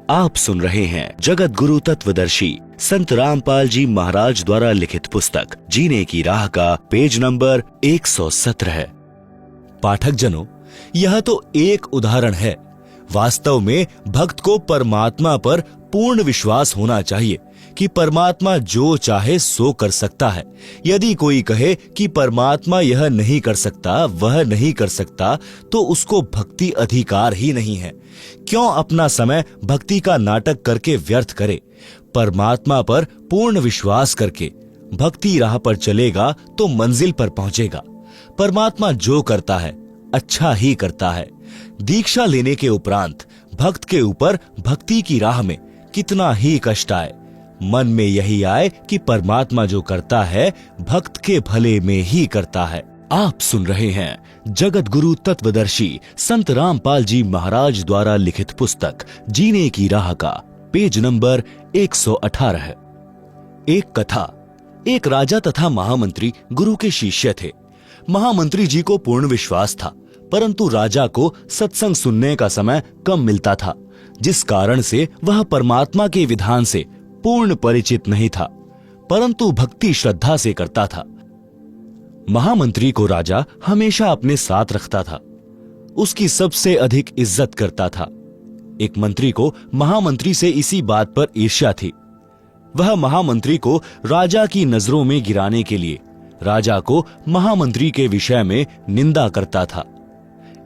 आप सुन रहे हैं जगत गुरु तत्वदर्शी संत रामपाल जी महाराज द्वारा लिखित पुस्तक जीने की राह का पेज नंबर 117। पाठक जनों, यह तो एक उदाहरण है। वास्तव में भक्त को परमात्मा पर पूर्ण विश्वास होना चाहिए कि परमात्मा जो चाहे सो कर सकता है। यदि कोई कहे कि परमात्मा यह नहीं कर सकता, वह नहीं कर सकता, तो उसको भक्ति अधिकार ही नहीं है। क्यों अपना समय भक्ति का नाटक करके व्यर्थ करे? परमात्मा पर पूर्ण विश्वास करके भक्ति राह पर चलेगा तो मंजिल पर पहुंचेगा। परमात्मा जो करता है अच्छा ही करता है। दीक्षा लेने के उपरांत भक्त के ऊपर भक्ति की राह में कितना ही कष्ट आए, मन में यही आए कि परमात्मा जो करता है भक्त के भले में ही करता है। आप सुन रहे हैं जगत गुरु तत्वदर्शी संत रामपाल जी महाराज द्वारा लिखित पुस्तक जीने की राह का पेज नंबर 118। एक कथा। एक राजा तथा महामंत्री गुरु के शिष्य थे। महामंत्री जी को पूर्ण विश्वास था, परंतु राजा को सत्संग सुनने का समय कम मिलता था, जिस कारण से वह परमात्मा के विधान से पूर्ण परिचित नहीं था, परंतु भक्ति श्रद्धा से करता था। महामंत्री को राजा हमेशा अपने साथ रखता था, उसकी सबसे अधिक इज्जत करता था। एक मंत्री को महामंत्री से इसी बात पर ईर्ष्या थी। वह महामंत्री को राजा की नजरों में गिराने के लिए राजा को महामंत्री के विषय में निंदा करता था।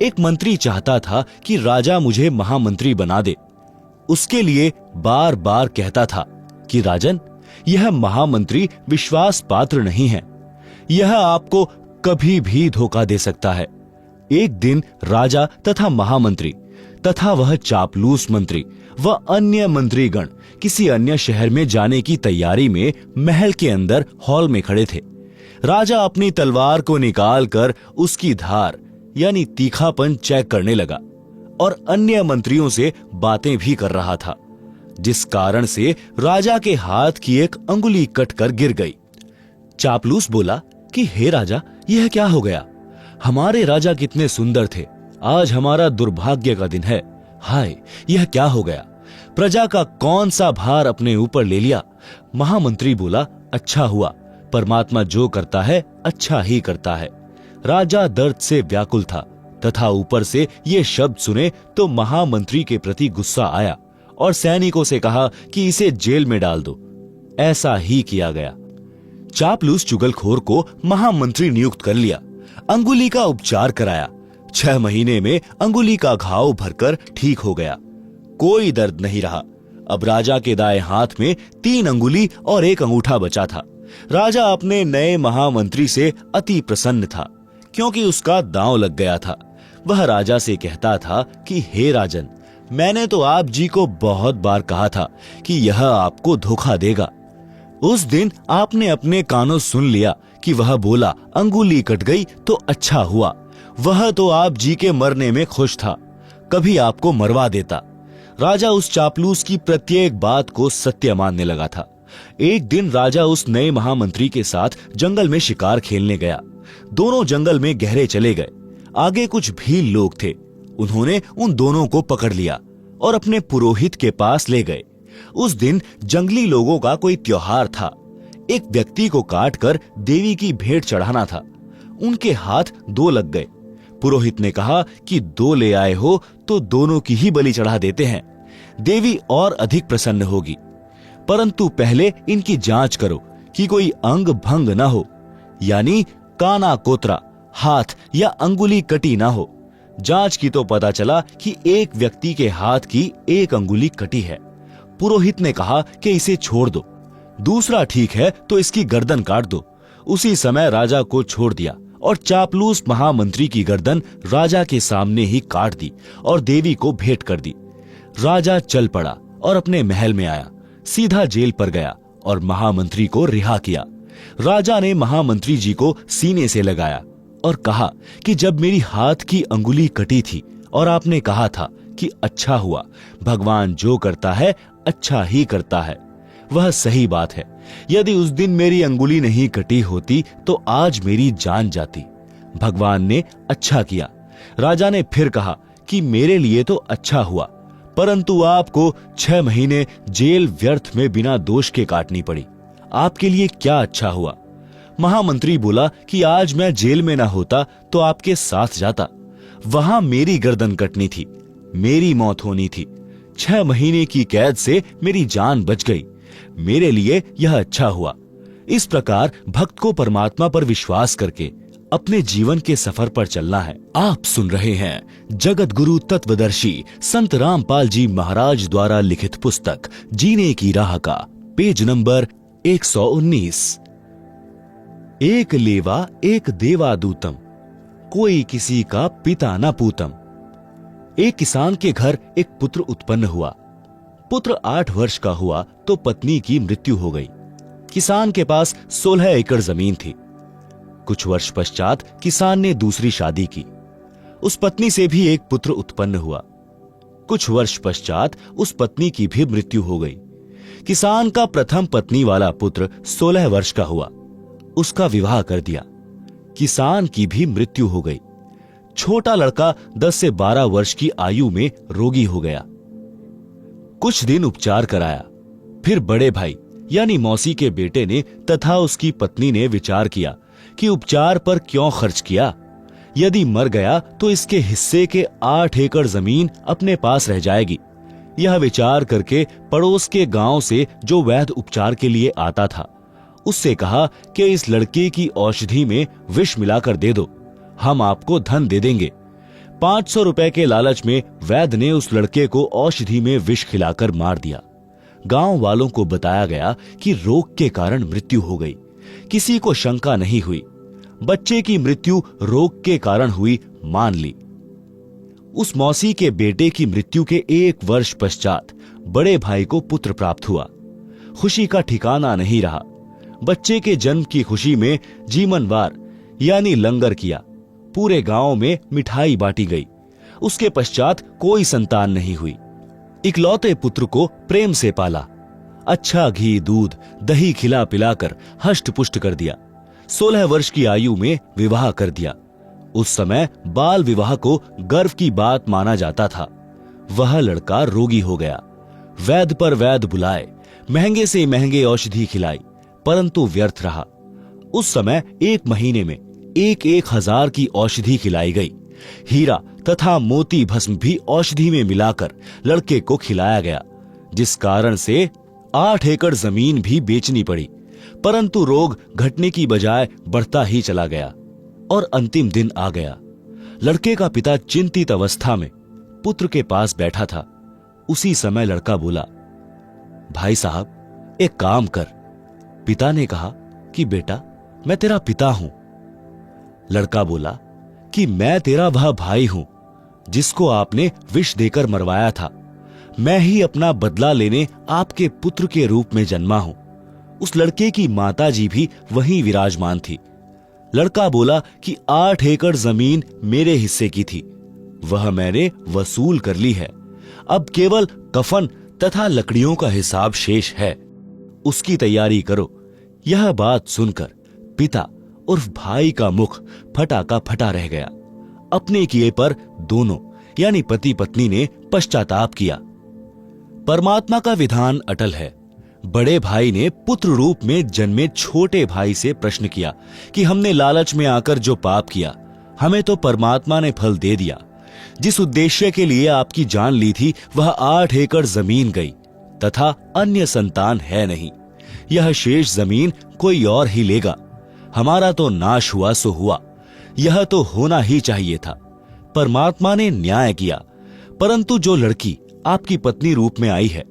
एक मंत्री चाहता था कि राजा मुझे महामंत्री बना दे। उसके लिए बार बार कहता था कि राजन, यह महामंत्री विश्वास पात्र नहीं है, यह आपको कभी भी धोखा दे सकता है। एक दिन राजा तथा महामंत्री तथा वह चापलूस मंत्री व अन्य मंत्रीगण किसी अन्य शहर में जाने की तैयारी में महल के अंदर हॉल में खड़े थे। राजा अपनी तलवार को निकालकर उसकी धार यानी तीखापन चेक करने लगा और अन्य मंत्रियों से बातें भी कर रहा था, जिस कारण से राजा के हाथ की एक अंगुली कटकर गिर गई। चापलूस बोला कि हे राजा, यह क्या हो गया? हमारे राजा कितने सुंदर थे, आज हमारा दुर्भाग्य का दिन है। हाय, यह क्या हो गया? प्रजा का कौन सा भार अपने ऊपर ले लिया? महामंत्री बोला, अच्छा हुआ, परमात्मा जो करता है अच्छा ही करता है। राजा दर्द से व्याकुल था तथा ऊपर से ये शब्द सुने तो महामंत्री के प्रति गुस्सा आया और सैनिकों से कहा कि इसे जेल में डाल दो। ऐसा ही किया गया। चापलूस चुगलखोर को महामंत्री नियुक्त कर लिया, अंगुली का उपचार कराया। 6 महीने में अंगुली का घाव भरकर ठीक हो गया, कोई दर्द नहीं रहा। अब राजा के दाएं हाथ में 3 अंगुली और 1 अंगूठा बचा था। राजा अपने नए महामंत्री से अति प्रसन्न था, क्योंकि उसका दांव लग गया था। वह राजा से कहता था कि हे राजन, मैंने तो आप जी को बहुत बार कहा था कि यह आपको धोखा देगा। उस दिन आपने अपने कानों सुन लिया कि वह बोला अंगुली कट गई तो अच्छा हुआ। वह तो आप जी के मरने में खुश था, कभी आपको मरवा देता। राजा उस चापलूस की प्रत्येक बात को सत्य मानने लगा था। एक दिन राजा उस नए महामंत्री के साथ जंगल में शिकार खेलने गया। दोनों जंगल में गहरे चले गए। आगे कुछ भील लोग थे। उन्होंने उन दोनों को पकड़ लिया और अपने पुरोहित के पास ले गए। उस दिन जंगली लोगों का कोई त्योहार था। एक व्यक्ति को काटकर देवी की भेंट चढ़ाना था। उनके हाथ 2 लग गए। पुरोहित ने कहा कि 2 ले आए हो तो दोनों की ही बलि चढ़ा देते हैं, देवी और अधिक प्रसन्न होगी। परंतु पहले इनकी जांच करो कि कोई अंग भंग न हो, यानी काना कोतरा, हाथ या अंगुली कटी ना हो। जांच की तो पता चला कि एक व्यक्ति के हाथ की 1 अंगुली कटी है। पुरोहित ने कहा कि इसे छोड़ दो, दूसरा ठीक है तो इसकी गर्दन काट दो। उसी समय राजा को छोड़ दिया और चापलूस महामंत्री की गर्दन राजा के सामने ही काट दी और देवी को भेंट कर दी। राजा चल पड़ा और अपने महल में आया, सीधा जेल पर गया और महामंत्री को रिहा किया। राजा ने महामंत्री जी को सीने से लगाया और कहा कि जब मेरी हाथ की अंगुली कटी थी और आपने कहा था कि अच्छा हुआ, भगवान जो करता है अच्छा ही करता है, वह सही बात है। यदि उस दिन मेरी अंगुली नहीं कटी होती तो आज मेरी जान जाती। भगवान ने अच्छा किया। राजा ने फिर कहा कि मेरे लिए तो अच्छा हुआ, परंतु आपको 6 महीने जेल व्यर्थ में बिना दोष के काटनी पड़ी। आपके लिए क्या अच्छा हुआ? महामंत्री बोला कि आज मैं जेल में ना होता तो आपके साथ जाता। वहां मेरी गर्दन कटनी थी, मेरी मौत होनी थी। 6 महीने की कैद से मेरी जान बच गई। मेरे लिए यह अच्छा हुआ। इस प्रकार भक्त को परमात्मा पर विश्वास करके अपने जीवन के सफर पर चलना है। आप सुन रहे हैं जगत गुरु तत्वदर्शी संत रामपाल जी महाराज द्वारा लिखित पुस्तक जीने की राह का पेज नंबर 119। एक लेवा एक देवा दूतम, कोई किसी का पिता न पूतम। एक किसान के घर एक पुत्र उत्पन्न हुआ। पुत्र 8 वर्ष का हुआ तो पत्नी की मृत्यु हो गई। किसान के पास 16 एकड़ जमीन थी। कुछ वर्ष पश्चात किसान ने दूसरी शादी की। उस पत्नी से भी एक पुत्र उत्पन्न हुआ। कुछ वर्ष पश्चात उस पत्नी की भी मृत्यु हो गई। किसान का प्रथम पत्नी वाला पुत्र 16 वर्ष का हुआ। उसका विवाह कर दिया। किसान की भी मृत्यु हो गई। छोटा लड़का 10 से 12 वर्ष की आयु में रोगी हो गया। कुछ दिन उपचार कराया। फिर बड़े भाई यानी मौसी के बेटे ने तथा उसकी पत्नी ने विचार किया कि उपचार पर क्यों खर्च किया। यदि मर गया तो इसके हिस्से के 8 एकड़ जमीन अपने पास रह जाएगी। यह विचार करके पड़ोस के गांव से जो वैद्य उपचार के लिए आता था उससे कहा कि इस लड़के की औषधि में विष मिलाकर दे दो, हम आपको धन दे देंगे। 500 रुपए के लालच में वैद्य ने उस लड़के को औषधि में विष खिलाकर मार दिया। गांव वालों को बताया गया कि रोग के कारण मृत्यु हो गई। किसी को शंका नहीं हुई। बच्चे की मृत्यु रोग के कारण हुई मान ली। उस मौसी के बेटे की मृत्यु के 1 वर्ष पश्चात बड़े भाई को पुत्र प्राप्त हुआ। खुशी का ठिकाना नहीं रहा। बच्चे के जन्म की खुशी में जीमनवार यानी लंगर किया। पूरे गांव में मिठाई बांटी गई। उसके पश्चात कोई संतान नहीं हुई। इकलौते पुत्र को प्रेम से पाला। अच्छा घी दूध दही खिला पिलाकर हष्ट पुष्ट कर दिया। 16 वर्ष की आयु में विवाह कर दिया। उस समय बाल विवाह को गर्व की बात माना जाता था। वह लड़का रोगी हो गया। वैद्य पर वैद्य बुलाए, महंगे से महंगे औषधि खिलाई, परंतु व्यर्थ रहा। उस समय 1 महीने में 1,000 की औषधि खिलाई गई। हीरा तथा मोती भस्म भी औषधि में मिलाकर लड़के को खिलाया गया, जिस कारण से 8 एकड़ जमीन भी बेचनी पड़ी। परंतु रोग घटने की बजाय बढ़ता ही चला गया और अंतिम दिन आ गया। लड़के का पिता चिंतित अवस्था में पुत्र के पास बैठा था। उसी समय लड़का बोला, भाई साहब एक काम कर। पिता ने कहा कि बेटा मैं तेरा पिता हूं। लड़का बोला कि मैं तेरा वह भाई हूं जिसको आपने विष देकर मरवाया था। मैं ही अपना बदला लेने आपके पुत्र के रूप में जन्मा हूं। उस लड़के की माताजी भी वहीं विराजमान थी। लड़का बोला कि 8 एकड़ जमीन मेरे हिस्से की थी, वह मैंने वसूल कर ली है। अब केवल कफन तथा लकड़ियों का हिसाब शेष है, उसकी तैयारी करो। यह बात सुनकर पिता उर्फ भाई का मुख फटा का फटा रह गया। अपने किए पर दोनों यानी पति पत्नी ने पश्चाताप किया। परमात्मा का विधान अटल है। बड़े भाई ने पुत्र रूप में जन्मे छोटे भाई से प्रश्न किया कि हमने लालच में आकर जो पाप किया, हमें तो परमात्मा ने फल दे दिया। जिस उद्देश्य के लिए आपकी जान ली थी वह 8 एकड़ जमीन गई तथा अन्य संतान है नहीं। यह शेष जमीन कोई और ही लेगा। हमारा तो नाश हुआ सो हुआ, यह तो होना ही चाहिए था। परमात्मा ने न्याय किया। परंतु जो लड़की आपकी पत्नी रूप में आई है,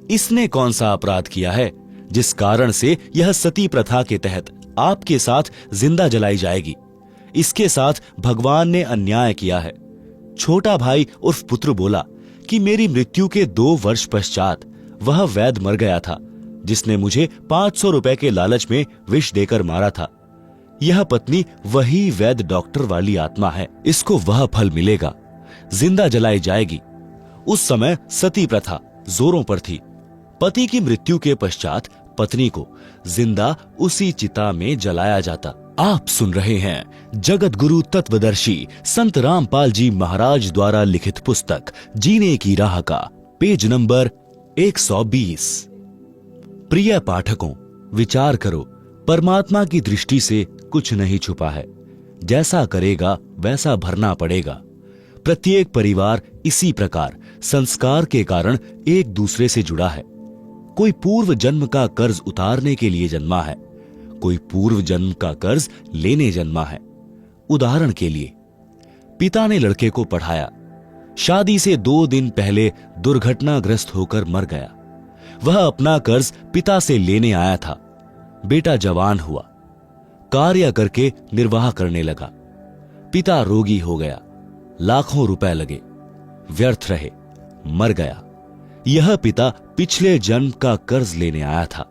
इसने कौन सा अपराध किया है जिस कारण से यह सती प्रथा के तहत आपके साथ जिंदा जलाई जाएगी? इसके साथ भगवान ने अन्याय किया है। छोटा भाई उर्फ पुत्र बोला कि मेरी मृत्यु के 2 वर्ष पश्चात वह वैद्य मर गया था जिसने मुझे 500 रुपए के लालच में विष देकर मारा था। यह पत्नी वही वैद्य डॉक्टर वाली आत्मा है। इसको वह फल मिलेगा, जिंदा जलाई जाएगी। उस समय सती प्रथा जोरों पर थी। पति की मृत्यु के पश्चात पत्नी को जिंदा उसी चिता में जलाया जाता। आप सुन रहे हैं जगत गुरु तत्वदर्शी संत रामपाल जी महाराज द्वारा लिखित पुस्तक जीने की राह का पेज नंबर 120। प्रिय पाठकों, विचार करो, परमात्मा की दृष्टि से कुछ नहीं छुपा है। जैसा करेगा वैसा भरना पड़ेगा। प्रत्येक परिवार इसी प्रकार संस्कार के कारण एक दूसरे से जुड़ा है। कोई पूर्व जन्म का कर्ज उतारने के लिए जन्मा है, कोई पूर्व जन्म का कर्ज लेने जन्मा है। उदाहरण के लिए, पिता ने लड़के को पढ़ाया, शादी से 2 दिन पहले दुर्घटनाग्रस्त होकर मर गया। वह अपना कर्ज पिता से लेने आया था। बेटा जवान हुआ, कार्य करके निर्वाह करने लगा। पिता रोगी हो गया, लाखों रुपए लगे, व्यर्थ रहे, मर गया। यह पिता पिछले जन्म का कर्ज लेने आया था,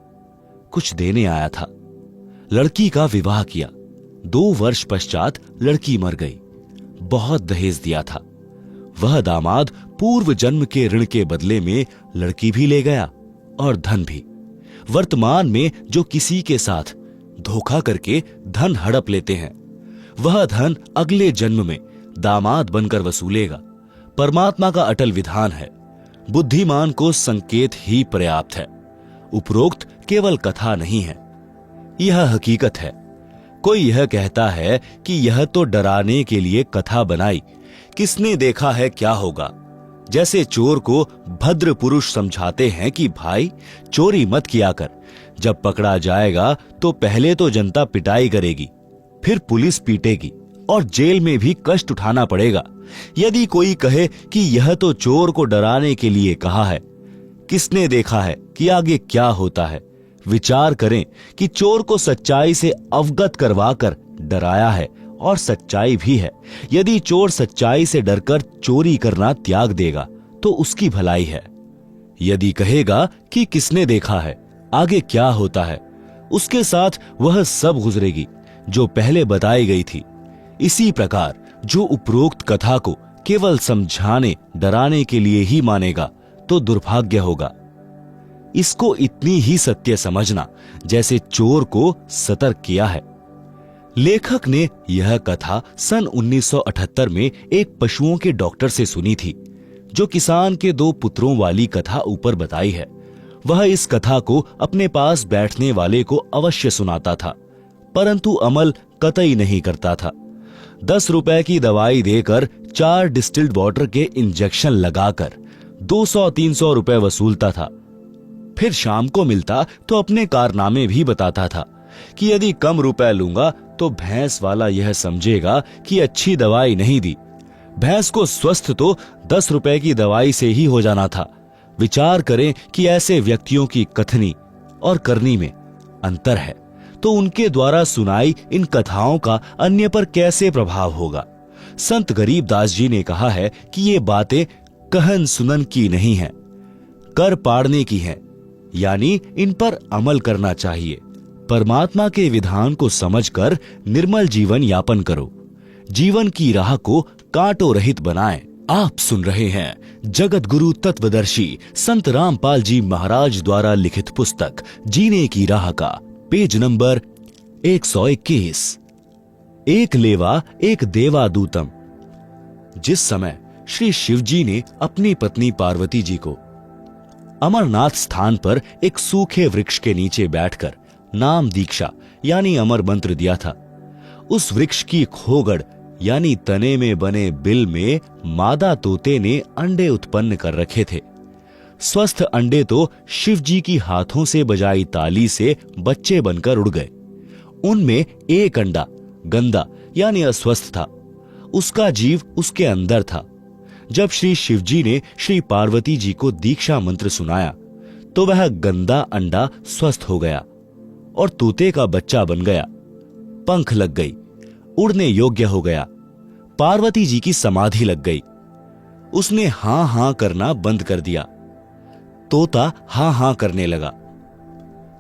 कुछ देने आया था। लड़की का विवाह किया, 2 वर्ष पश्चात लड़की मर गई। बहुत दहेज दिया था। वह दामाद पूर्व जन्म के ऋण के बदले में लड़की भी ले गया और धन भी। वर्तमान में जो किसी के साथ धोखा करके धन हड़प लेते हैं, वह धन अगले जन्म में दामाद बनकर वसूलेगा। परमात्मा का अटल विधान है, बुद्धिमान को संकेत ही पर्याप्त है। उपरोक्त केवल कथा नहीं है, यह हकीकत है। कोई यह कहता है कि यह तो डराने के लिए कथा बनाई, किसने देखा है क्या होगा। जैसे चोर को भद्र पुरुष समझाते हैं कि भाई चोरी मत किया कर, जब पकड़ा जाएगा तो पहले तो जनता पिटाई करेगी, फिर पुलिस पीटेगी और जेल में भी कष्ट उठाना पड़ेगा। यदि कोई कहे कि यह तो चोर को डराने के लिए कहा है, किसने देखा है कि आगे क्या होता है। विचार करें कि चोर को सच्चाई से अवगत करवाकर डराया है और सच्चाई भी है। यदि चोर सच्चाई से डरकर चोरी करना त्याग देगा तो उसकी भलाई है। यदि कहेगा कि किसने देखा है, आगे क्या होता है, उसके साथ वह सब गुजरेगी जो पहले बताई गई थी। इसी प्रकार जो उपरोक्त कथा को केवल समझाने डराने के लिए ही मानेगा तो दुर्भाग्य होगा। इसको इतनी ही सत्य समझना जैसे चोर को सतर्क किया है। लेखक ने यह कथा सन 1978 में एक पशुओं के डॉक्टर से सुनी थी, जो किसान के 2 पुत्रों वाली कथा ऊपर बताई है। वह इस कथा को अपने पास बैठने वाले को अवश्य सुनाता था, परंतु अमल कतई नहीं करता था। 10 रुपए की दवाई देकर 4 डिस्टिल्ड वाटर के इंजेक्शन लगाकर 200-300 रुपए वसूलता था। फिर शाम को मिलता तो अपने कारनामे भी बताता था कि यदि कम रुपए लूंगा तो भैंस वाला यह समझेगा कि अच्छी दवाई नहीं दी। भैंस को स्वस्थ तो 10 रुपए की दवाई से ही हो जाना था। विचार करें कि ऐसे व्यक्तियों की कथनी और करनी में अंतर है, तो उनके द्वारा सुनाई इन कथाओं का अन्य पर कैसे प्रभाव होगा। संत गरीबदास जी ने कहा है कि ये बातें कहन सुनन की नहीं है, कर पाड़ने की हैं, यानी इन पर अमल करना चाहिए। परमात्मा के विधान को समझकर निर्मल जीवन यापन करो, जीवन की राह को कांटों रहित बनाएं। आप सुन रहे हैं जगत गुरु तत्वदर्शी संत रामपाल जी महाराज द्वारा लिखित पुस्तक जीने की राह का पेज नंबर 121। एक लेवा एक देवादूतम। जिस समय श्री शिवजी ने अपनी पत्नी पार्वती जी को अमरनाथ स्थान पर एक सूखे वृक्ष के नीचे बैठकर नाम दीक्षा यानी अमर मंत्र दिया था, उस वृक्ष की खोगड़ यानी तने में बने बिल में मादा तोते ने अंडे उत्पन्न कर रखे थे। स्वस्थ अंडे तो शिवजी की हाथों से बजाई ताली से बच्चे बनकर उड़ गए। उनमें एक अंडा गंदा यानी अस्वस्थ था, उसका जीव उसके अंदर था। जब श्री शिवजी ने श्री पार्वती जी को दीक्षा मंत्र सुनाया तो वह गंदा अंडा स्वस्थ हो गया और तोते का बच्चा बन गया, पंख लग गई, उड़ने योग्य हो गया। पार्वती जी की समाधि लग गई। उसने हां हां करना बंद कर दिया, तोता हां हां करने लगा।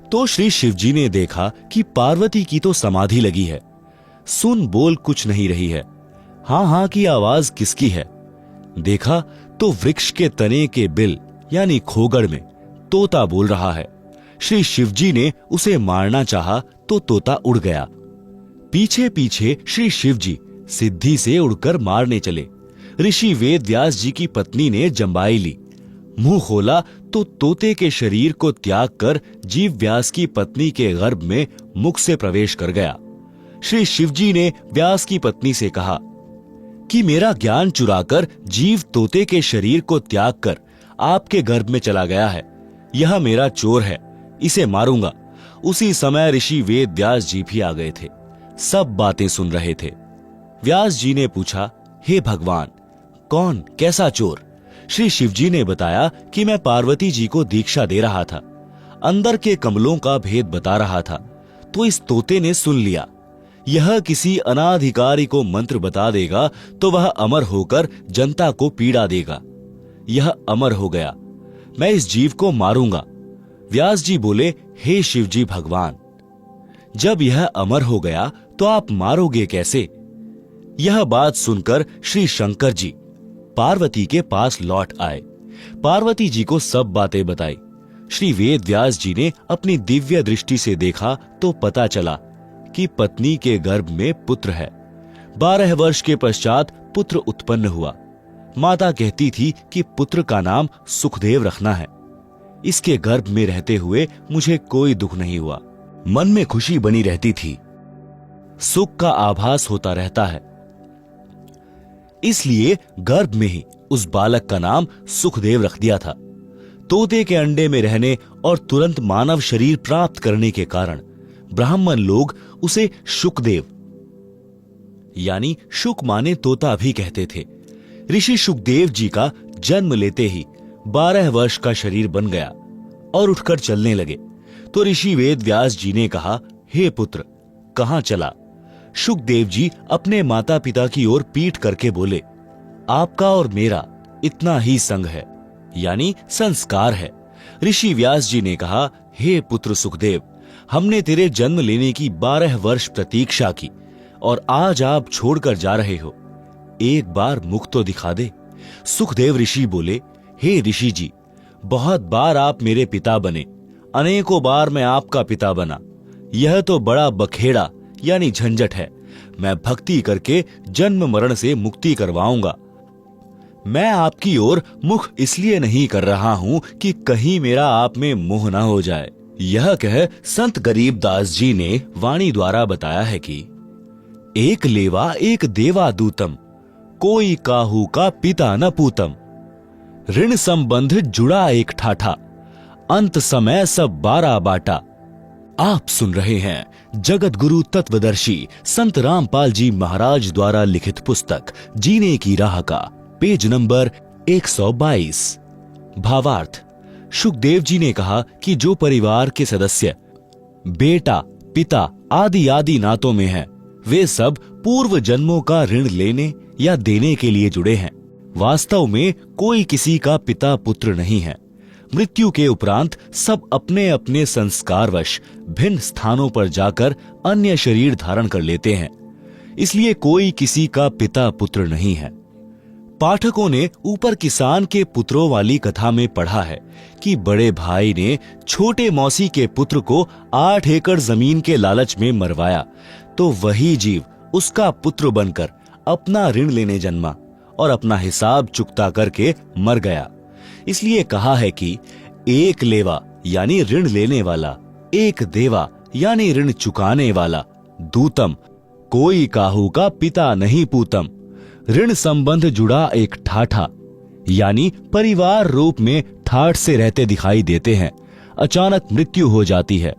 तो श्री शिवजी ने देखा कि पार्वती की तो समाधि लगी है, सुन बोल कुछ नहीं रही है, हां हां की आवाज किसकी है। देखा तो वृक्ष के तने के बिल यानी खोगड़ में तोता बोल रहा है। श्री शिवजी ने उसे मारना चाहा तो तोता उड़ गया। पीछे पीछे श्री शिवजी सिद्धि से उड़कर मारने चले। ऋषि वेद व्यास जी की पत्नी ने जंबाई ली, मुंह खोला तो तोते के शरीर को त्याग कर जीव व्यास की पत्नी के गर्भ में मुख से प्रवेश कर गया। श्री शिवजी ने व्यास की पत्नी से कहा कि मेरा ज्ञान चुराकर जीव तोते के शरीर को त्याग कर आपके गर्भ में चला गया है। यह मेरा चोर है, इसे मारूंगा। उसी समय ऋषि वेद व्यास जी भी आ गए थे। सब बातें सुन रहे थे। व्यास जी ने पूछा, हे भगवान, कौन कैसा चोर? श्री शिवजी ने बताया कि मैं पार्वती जी को दीक्षा दे रहा था, अंदर के कमलों का भेद बता रहा था, तो इस तोते ने सुन लिया। यह किसी अनाधिकारी को मंत्र बता देगा तो वह अमर होकर जनता को पीड़ा देगा। यह अमर हो गया, मैं इस जीव को मारूंगा। व्यास जी बोले, हे शिवजी भगवान, जब यह अमर हो गया तो आप मारोगे कैसे? यह बात सुनकर श्री शंकर जी पार्वती के पास लौट आए। पार्वती जी को सब बातें बताई। श्री वेद व्यास जी ने अपनी दिव्य दृष्टि से देखा तो पता चला कि पत्नी के गर्भ में पुत्र है। 12 वर्ष के पश्चात पुत्र उत्पन्न हुआ। माता कहती थी कि पुत्र का नाम सुखदेव रखना है। इसके गर्भ में रहते हुए मुझे कोई दुख नहीं हुआ। मन में खुशी बनी रहती थी, सुख का आभास होता रहता है। इसलिए गर्भ में ही उस बालक का नाम सुखदेव रख दिया था। तोते के अंडे में रहने और तुरंत मानव शरीर प्राप्त करने के कारण ब्राह्मण लोग उसे शुकदेव यानी शुक माने तोता भी कहते थे। ऋषि शुकदेव जी का जन्म लेते ही 12 वर्ष का शरीर बन गया और उठकर चलने लगे। तो ऋषि वेद व्यास जी ने कहा, हे पुत्र, कहां चला? शुकदेव जी अपने माता पिता की ओर पीठ करके बोले, आपका और मेरा इतना ही संग है, यानी संस्कार है। ऋषि व्यास जी ने कहा, हे पुत्र सुखदेव, हमने तेरे जन्म लेने की 12 वर्ष प्रतीक्षा की और आज आप छोड़कर जा रहे हो। एक बार मुख तो दिखा दे। सुखदेव ऋषि बोले, हे ऋषि जी, बहुत बार आप मेरे पिता बने, अनेकों बार मैं आपका पिता बना। यह तो बड़ा बखेड़ा यानी झंझट है। मैं भक्ति करके जन्म मरण से मुक्ति करवाऊंगा। मैं आपकी ओर मुख इसलिए नहीं कर रहा हूं कि कहीं मेरा आप में मोह न हो जाए। यह कह संत गरीबदास जी ने वाणी द्वारा बताया है कि एक लेवा एक देवा दूतम, कोई काहू का पिता न पूतम। ऋण संबंध जुड़ा एक ठाठा, अंत समय सब 12 बाटा। आप सुन रहे हैं जगत गुरु तत्वदर्शी संत रामपाल जी महाराज द्वारा लिखित पुस्तक जीने की राह का पेज नंबर 122। भावार्थ, शुकदेव जी ने कहा कि जो परिवार के सदस्य बेटा, पिता आदि आदि नातों में हैं, वे सब पूर्व जन्मों का ऋण लेने या देने के लिए जुड़े हैं। वास्तव में कोई किसी का पिता पुत्र नहीं है। मृत्यु के उपरांत सब अपने अपने संस्कारवश भिन्न स्थानों पर जाकर अन्य शरीर धारण कर लेते हैं। इसलिए कोई किसी का पिता पुत्र नहीं है। पाठकों ने ऊपर किसान के पुत्रों वाली कथा में पढ़ा है कि बड़े भाई ने छोटे मौसी के पुत्र को 8 एकड़ जमीन के लालच में मरवाया, तो वही जीव उसका पुत्र बनकर अपना ऋण लेने जन्मा और अपना हिसाब चुकता करके मर गया। इसलिए कहा है कि एक लेवा यानी ऋण लेने वाला, एक देवा यानी ऋण चुकाने वाला, दूतम कोई काहू का पिता नहीं पूतम। ऋण संबंध जुड़ा एक ठाठा यानी परिवार रूप में ठाठ से रहते दिखाई देते हैं। अचानक मृत्यु हो जाती है।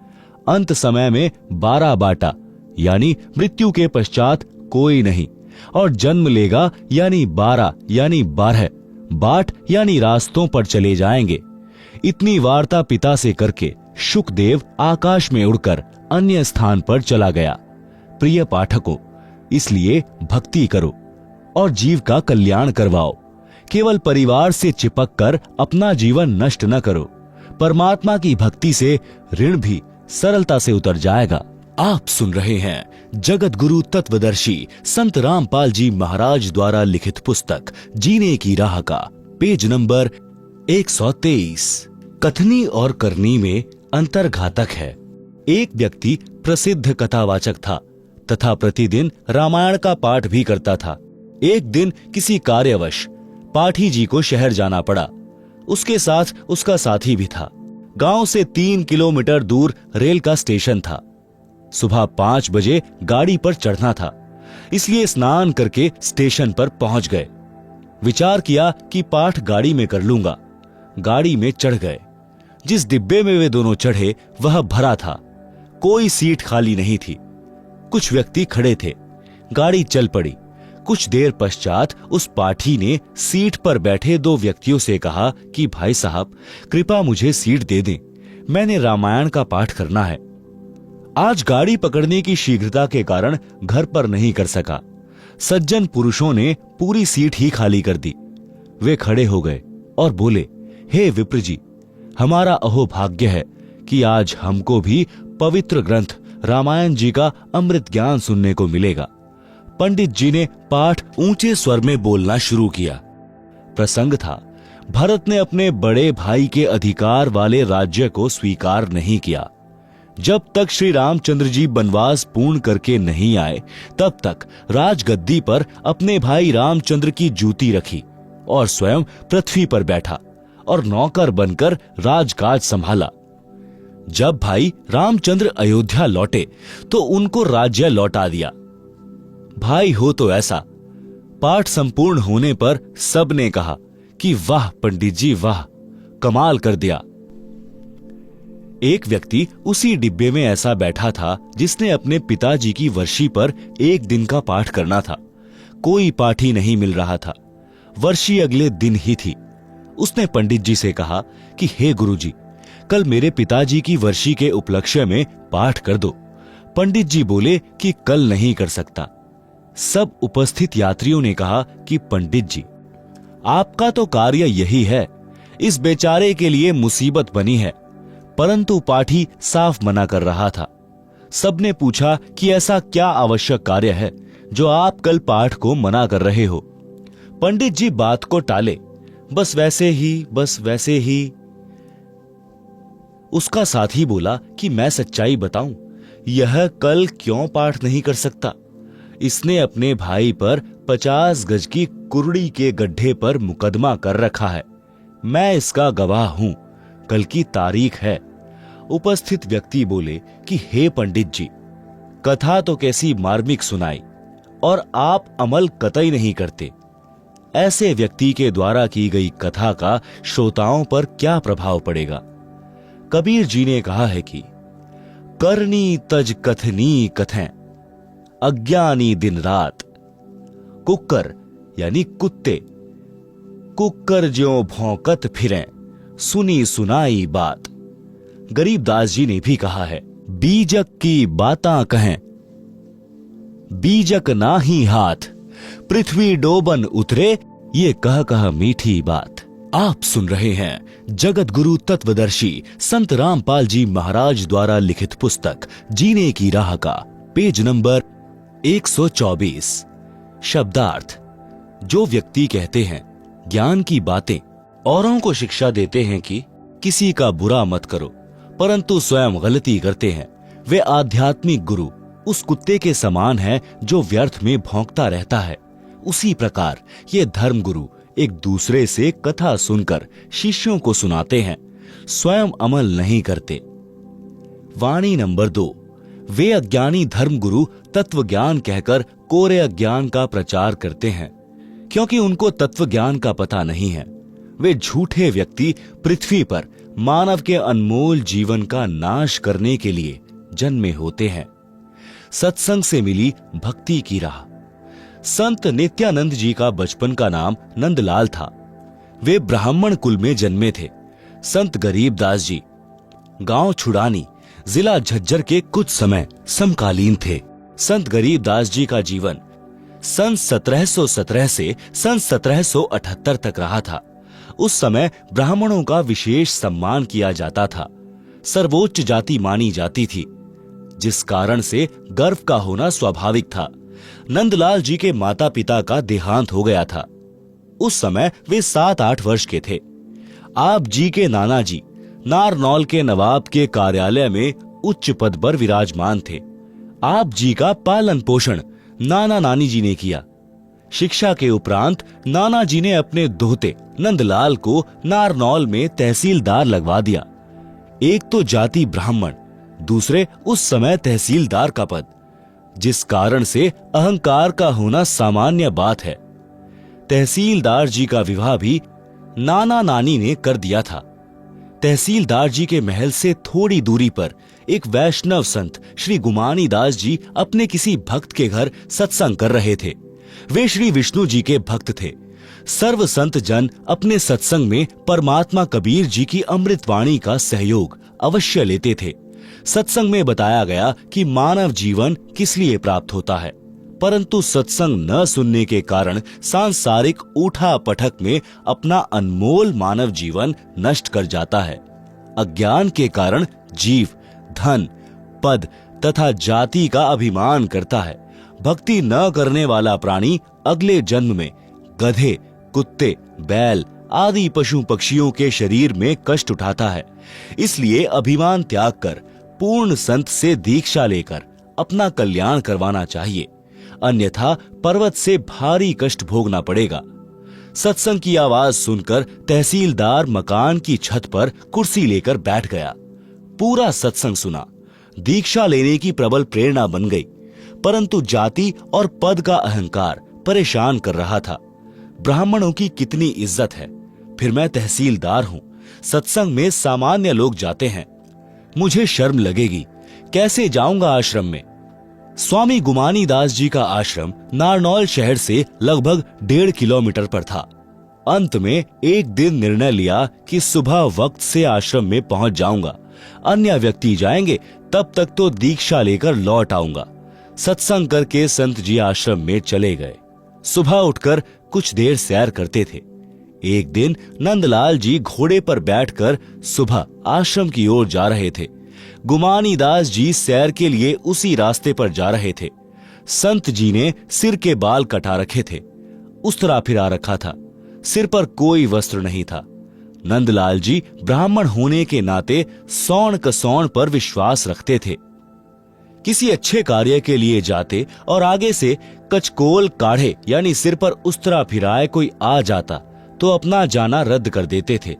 अंत समय में 12 बाटा यानी मृत्यु के पश्चात कोई नहीं, और जन्म लेगा यानी 12 यानी 12 बाट यानी रास्तों पर चले जाएंगे। इतनी वार्ता पिता से करके शुकदेव आकाश में उड़कर अन्य स्थान पर चला गया। प्रिय पाठकों, इसलिए भक्ति करो और जीव का कल्याण करवाओ। केवल परिवार से चिपक कर अपना जीवन नष्ट न करो। परमात्मा की भक्ति से ऋण भी सरलता से उतर जाएगा। आप सुन रहे हैं जगत गुरु तत्वदर्शी संत रामपाल जी महाराज द्वारा लिखित पुस्तक जीने की राह का पेज नंबर 123। कथनी और करनी में अंतर घातक है। एक व्यक्ति प्रसिद्ध कथावाचक था तथा प्रतिदिन रामायण का पाठ भी करता था। एक दिन किसी कार्यवश पाठी जी को शहर जाना पड़ा। उसके साथ उसका साथी भी था। गांव से 3 किलोमीटर दूर रेल का स्टेशन था। सुबह 5 बजे गाड़ी पर चढ़ना था, इसलिए स्नान करके स्टेशन पर पहुंच गए। विचार किया कि पाठ गाड़ी में कर लूंगा। गाड़ी में चढ़ गए। जिस डिब्बे में वे दोनों चढ़े वह भरा था। कोई सीट खाली नहीं थी। कुछ व्यक्ति खड़े थे। गाड़ी चल पड़ी। कुछ देर पश्चात उस पाठी ने सीट पर बैठे 2 व्यक्तियों से कहा कि भाई साहब, कृपया मुझे सीट दे दें, मैंने रामायण का पाठ करना है। आज गाड़ी पकड़ने की शीघ्रता के कारण घर पर नहीं कर सका। सज्जन पुरुषों ने पूरी सीट ही खाली कर दी। वे खड़े हो गए और बोले, हे विप्र जी, हमारा अहोभाग्य है कि आज हमको भी पवित्र ग्रंथ रामायण जी का अमृत ज्ञान सुनने को मिलेगा। पंडित जी ने पाठ ऊंचे स्वर में बोलना शुरू किया। प्रसंग था, भरत ने अपने बड़े भाई के अधिकार वाले राज्य को स्वीकार नहीं किया। जब तक श्री रामचंद्र जी वनवास पूर्ण करके नहीं आए, तब तक राजगद्दी पर अपने भाई रामचंद्र की जूती रखी और स्वयं पृथ्वी पर बैठा और नौकर बनकर राजकाज संभाला। जब भाई रामचंद्र अयोध्या लौटे तो उनको राज्य लौटा दिया। भाई हो तो ऐसा। पाठ संपूर्ण होने पर सबने कहा कि वाह पंडित जी वाह, कमाल कर दिया। एक व्यक्ति उसी डिब्बे में ऐसा बैठा था जिसने अपने पिताजी की वर्षी पर 1 दिन का पाठ करना था। कोई पाठी नहीं मिल रहा था। वर्षी अगले दिन ही थी। उसने पंडित जी से कहा कि हे गुरुजी, कल मेरे पिताजी की वर्षी के उपलक्ष्य में पाठ कर दो। पंडित जी बोले कि कल नहीं कर सकता। सब उपस्थित यात्रियों ने कहा कि पंडित जी, आपका तो कार्य यही है, इस बेचारे के लिए मुसीबत बनी है। परंतु पाठी साफ मना कर रहा था। सबने पूछा कि ऐसा क्या आवश्यक कार्य है जो आप कल पाठ को मना कर रहे हो। पंडित जी बात को टाले, बस वैसे ही। उसका साथी बोला कि मैं सच्चाई बताऊं, यह कल क्यों पाठ नहीं कर सकता। इसने अपने भाई पर 50 गज की कुर्ड़ी के गड्ढे पर मुकदमा कर रखा है। मैं इसका गवाह हूं, कल की तारीख है। उपस्थित व्यक्ति बोले कि हे पंडित जी, कथा तो कैसी मार्मिक सुनाई और आप अमल कतई नहीं करते। ऐसे व्यक्ति के द्वारा की गई कथा का श्रोताओं पर क्या प्रभाव पड़ेगा। कबीर जी ने कहा है कि करनी तज कथनी कथें, अज्ञानी दिन रात। कुक्कर यानी कुत्ते, कुक्कर ज्यों भौंकत फिरें, सुनी सुनाई बात। गरीबदास जी ने भी कहा है, बीजक की बातां कहें, बीजक ना ही हाथ, पृथ्वी डोबन उतरे, ये कह मीठी बात। आप सुन रहे हैं जगत गुरु तत्वदर्शी संत रामपाल जी महाराज द्वारा लिखित पुस्तक जीने की राह का पेज नंबर 124। शब्दार्थ। जो व्यक्ति कहते हैं ज्ञान की बातें, औरों को शिक्षा देते हैं कि किसी का बुरा मत करो, परंतु स्वयं गलती करते हैं, वे आध्यात्मिक गुरु उस कुत्ते के समान है जो व्यर्थ में भौंकता रहता है। उसी प्रकार ये धर्म गुरु एक दूसरे से कथा सुनकर शिष्यों को सुनाते हैं, स्वयं अमल नहीं करते। वाणी नंबर 2। वे अज्ञानी धर्म गुरु तत्व ज्ञान कहकर कोरे अज्ञान का प्रचार करते हैं, क्योंकि उनको तत्व ज्ञान का पता नहीं है। वे झूठे व्यक्ति पृथ्वी पर मानव के अनमोल जीवन का नाश करने के लिए जन्मे होते हैं। सत्संग से मिली भक्ति की राह। संत नित्यानंद जी का बचपन का नाम नंदलाल था। वे ब्राह्मण कुल में जन्मे थे। संत गरीबदास जी गांव छुड़ानी, जिला झज्जर के कुछ समय समकालीन थे। संत गरीबदास जी का जीवन सन 1717 से सन 1778 तक रहा था। उस समय ब्राह्मणों का विशेष सम्मान किया जाता था, सर्वोच्च जाति मानी जाती थी, जिस कारण से गर्व का होना स्वाभाविक था। नंदलाल जी के माता पिता का देहांत हो गया था। उस समय वे 7-8 वर्ष के थे। आप जी के नाना जी नारनौल के नवाब के कार्यालय में उच्च पद पर विराजमान थे। आप जी का पालन पोषण नाना नानी जी ने किया। शिक्षा के उपरांत नाना जी ने अपने दोहते नंदलाल को नारनौल में तहसीलदार लगवा दिया। एक तो जाति ब्राह्मण, दूसरे उस समय तहसीलदार का पद, जिस कारण से अहंकार का होना सामान्य बात है। तहसीलदार जी का विवाह भी नाना नानी ने कर दिया था। तहसीलदार जी के महल से थोड़ी दूरी पर एक वैष्णव संत श्री गुमानी दास जी अपने किसी भक्त के घर सत्संग कर रहे थे। वे श्री विष्णु जी के भक्त थे। सर्व संत जन अपने सत्संग में परमात्मा कबीर जी की अमृतवाणी का सहयोग अवश्य लेते थे। सत्संग में बताया गया कि मानव जीवन किस लिए प्राप्त होता है, परंतु सत्संग न सुनने के कारण सांसारिक उठा पटक में अपना अनमोल मानव जीवन नष्ट कर जाता है। अज्ञान के कारण जीव धन, पद तथा जाति का अभिमान करता है। भक्ति न करने वाला प्राणी अगले जन्म में गधे, कुत्ते, बैल आदि पशु पक्षियों के शरीर में कष्ट उठाता है। इसलिए अभिमान त्याग कर पूर्ण संत से दीक्षा लेकर अपना कल्याण करवाना चाहिए, अन्यथा पर्वत से भारी कष्ट भोगना पड़ेगा। सत्संग की आवाज सुनकर तहसीलदार मकान की छत पर कुर्सी लेकर बैठ गया। पूरा सत्संग सुना। दीक्षा लेने की प्रबल प्रेरणा बन गई, परंतु जाति और पद का अहंकार परेशान कर रहा था। ब्राह्मणों की कितनी इज्जत है, फिर मैं तहसीलदार हूं। सत्संग में सामान्य लोग जाते हैं, मुझे शर्म लगेगी। कैसे जाऊंगा आश्रम में? स्वामी गुमानी दास जी का आश्रम नारनौल शहर से लगभग 1.5 किलोमीटर पर था। अंत में एक दिन निर्णय लिया कि सुबह वक्त से आश्रम में पहुंच जाऊंगा। अन्य व्यक्ति जाएंगे, तब तक तो दीक्षा लेकर लौट आऊंगा। सत्संग करके संत जी आश्रम में चले गए। सुबह उठकर कुछ देर सैर करते थे। एक दिन नंदलाल जी घोड़े पर बैठकर सुबह आश्रम की ओर जा रहे थे। गुमानी दास जी सैर के लिए उसी रास्ते पर जा रहे थे। संत जी ने सिर के बाल कटा रखे थे, उस्तरा फिरा रखा था, सिर पर कोई वस्त्र नहीं था। नंदलाल जी ब्राह्मण होने के नाते सौण कसौण पर विश्वास रखते थे। किसी अच्छे कार्य के लिए जाते और आगे से कचकोल काढ़े यानी सिर पर उस्तरा फिराए कोई आ जाता तो अपना जाना रद्द कर देते थे।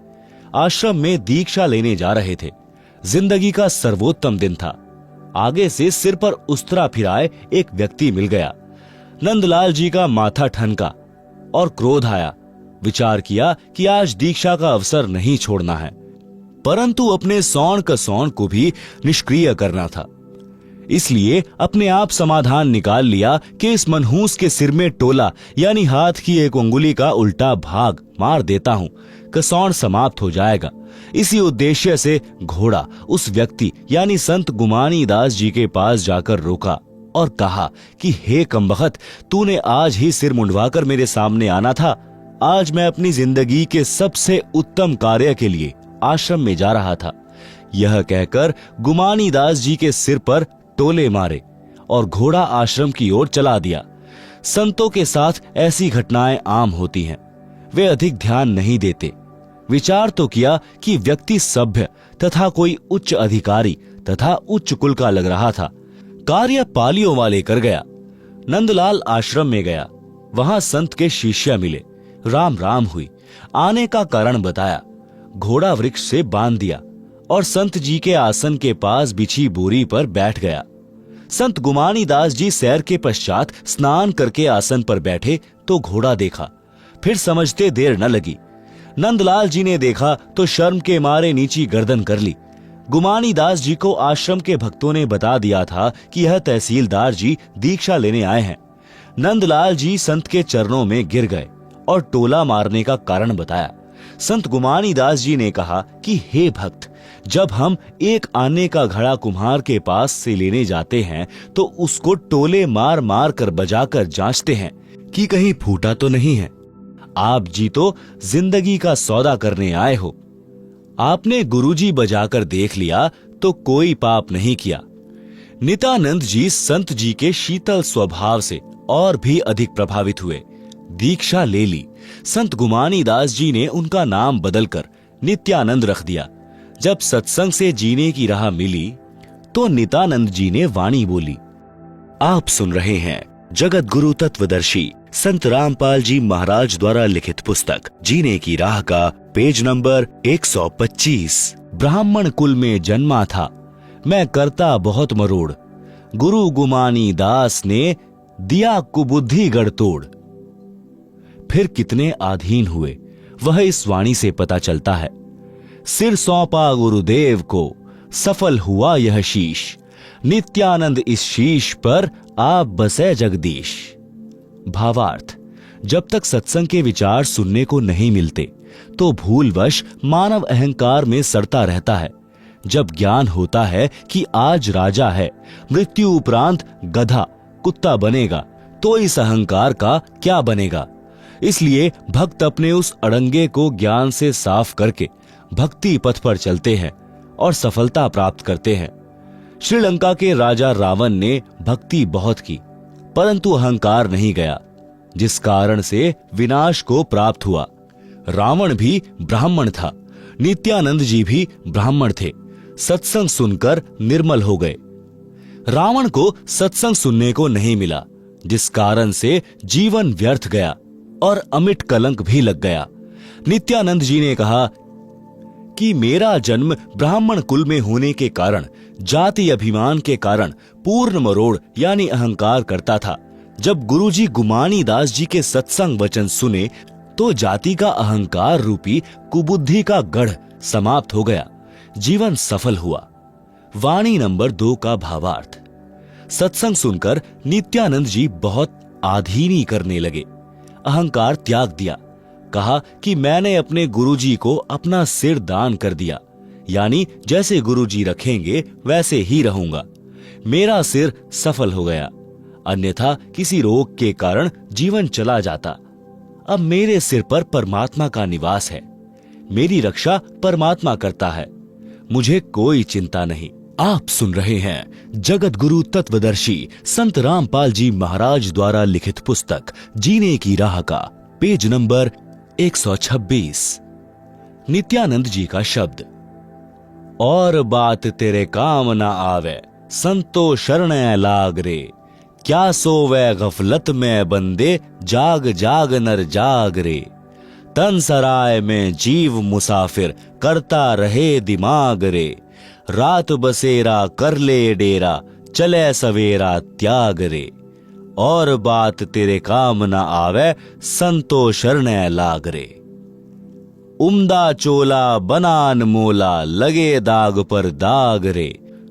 आश्रम में दीक्षा लेने जा रहे थे। जिंदगी का सर्वोत्तम दिन था। आगे से सिर पर उस्तरा फिराए एक व्यक्ति मिल गया। नंदलाल जी का माथा ठनका और क्रोध आया। विचार किया कि आज दीक्षा का अवसर नहीं छोड़ना है, परंतु अपने सौण कसौण को भी निष्क्रिय करना था। इसलिए अपने आप समाधान निकाल लिया कि इस मनहूस के सिर में टोला यानी हाथ की एक उंगली का उल्टा भाग मार देता हूं, कसौण समाप्त हो जाएगा। इसी उद्देश्य से घोड़ा उस व्यक्ति यानी संत गुमानी दास जी के पास जाकर रोका और कहा कि हे कमबख्त, तूने आज ही सिर मुंडवाकर मेरे सामने आना था। आज मैं अपनी जिंदगी के सबसे उत्तम कार्य के लिए आश्रम में जा रहा था। यह कहकर गुमानी दास जी के सिर पर टोले मारे और घोड़ा आश्रम की ओर चला दिया। संतों के साथ ऐसी घटनाएं आम होती हैं। वे अधिक ध्यान नहीं देते। विचार तो किया कि व्यक्ति सभ्य तथा कोई उच्च अधिकारी तथा उच्च कुल का लग रहा था। कार्य पालियों वाले कर गया। नंदलाल आश्रम में गया। वहां संत के शिष्य मिले। राम राम हुई। आने का कारण बताया। घोड़ा वृक्ष से बांध दिया और संत जी के आसन के पास बिछी बोरी पर बैठ गया। संत गुमानी दास जी सैर के पश्चात स्नान करके आसन पर बैठे तो घोड़ा देखा। फिर समझते देर न लगी। नंदलाल जी ने देखा तो शर्म के मारे नीची गर्दन कर ली। गुमानी दास जी को आश्रम के भक्तों ने बता दिया था कि यह तहसीलदार जी दीक्षा लेने आए हैं। नंदलाल जी संत के चरणों में गिर गए और टोला मारने का कारण बताया। संत गुमानी दास जी ने कहा कि हे भक्त, जब हम एक आने का घड़ा कुम्हार के पास से लेने जाते हैं तो उसको टोले मार मार कर बजाकर जांचते हैं कि कहीं फूटा तो नहीं है। आप जी तो जिंदगी का सौदा करने आए हो। आपने गुरुजी बजाकर देख लिया तो कोई पाप नहीं किया। नित्यानंद जी संत जी के शीतल स्वभाव से और भी अधिक प्रभावित हुए। दीक्षा ले ली। संत गुमानी दास जी ने उनका नाम बदलकर नित्यानंद रख दिया। जब सत्संग से जीने की राह मिली तो नित्यानंद जी ने वाणी बोली। आप सुन रहे हैं जगत गुरु तत्वदर्शी संत रामपाल जी महाराज द्वारा लिखित पुस्तक जीने की राह का पेज नंबर 125। ब्राह्मण कुल में जन्मा था, मैं करता बहुत मरोड़, गुरु गुमानी दास ने दिया कुबुद्धि गढ़ तोड़। फिर कितने अधीन हुए वह इस वाणी से पता चलता है। सिर सौंपा गुरुदेव को, सफल हुआ यह शीश, नित्यानंद इस शीश पर आप बसे जगदीश। भावार्थ, जब तक सत्संग के विचार सुनने को नहीं मिलते तो भूलवश मानव अहंकार में सड़ता रहता है। जब ज्ञान होता है कि आज राजा है, मृत्यु उपरांत गधा कुत्ता बनेगा, तो इस अहंकार का क्या बनेगा। इसलिए भक्त अपने उस अड़ंगे को ज्ञान से साफ करके भक्ति पथ पर चलते हैं और सफलता प्राप्त करते हैं। श्रीलंका के राजा रावण ने भक्ति बहुत की, परंतु अहंकार नहीं गया, जिस कारण से विनाश को प्राप्त हुआ। रावण भी ब्राह्मण था, नित्यानंद जी भी ब्राह्मण थे, सत्संग सुनकर निर्मल हो गए। रावण को सत्संग सुनने को नहीं मिला, जिस कारण से जीवन व्यर्थ गया और अमिट कलंक भी लग गया। नित्यानंद जी ने कहा कि मेरा जन्म ब्राह्मण कुल में होने के कारण, जाति अभिमान के कारण पूर्ण मरोड़ यानी अहंकार करता था। जब गुरुजी गुमानी दास जी के सत्संग वचन सुने तो जाति का अहंकार रूपी कुबुद्धि का गढ़ समाप्त हो गया, जीवन सफल हुआ। वाणी नंबर 2 का भावार्थ। सत्संग सुनकर नित्यानंद जी बहुत आधीनी करने लगे, अहंकार त्याग दिया। कहा कि मैंने अपने गुरुजी को अपना सिर दान कर दिया, यानी जैसे गुरुजी रखेंगे वैसे ही रहूंगा। मेरा सिर सफल हो गया, अन्यथा किसी रोग के कारण जीवन चला जाता। अब मेरे सिर पर परमात्मा का निवास है, मेरी रक्षा परमात्मा करता है, मुझे कोई चिंता नहीं। आप सुन रहे हैं जगत गुरु तत्वदर्शी संत रामपाल जी महाराज द्वारा लिखित पुस्तक जीने की राह का पेज नंबर 126। नित्यानंद जी का शब्द। और बात तेरे काम ना आवे, संतो शरण लाग रे, क्या सोवे गफलत में बंदे, जाग जाग नर जाग रे। तन सराय में जीव मुसाफिर, करता रहे दिमाग रे, रात बसेरा कर ले डेरा, चले सवेरा त्याग रे। और बात तेरे काम न आवे, संतो शरण लाग रे। उम्दा चोला बनान मोला, लगे दाग पर दाग रे,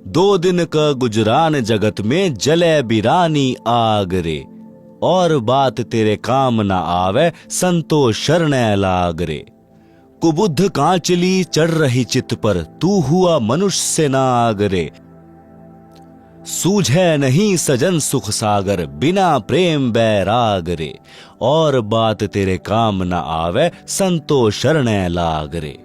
2 दिन का गुजरान जगत में, जले बिरानी आग रे। और बात तेरे काम न आवे, संतो शरण लाग रे। कुबुद्ध कांचली चढ़ रही चित पर, तू हुआ मनुष्य से नाग रे। सूझे नहीं सजन सुख सागर, बिना प्रेम बैराग रे। और बात तेरे काम न आवे, संतो शरण लाग रे।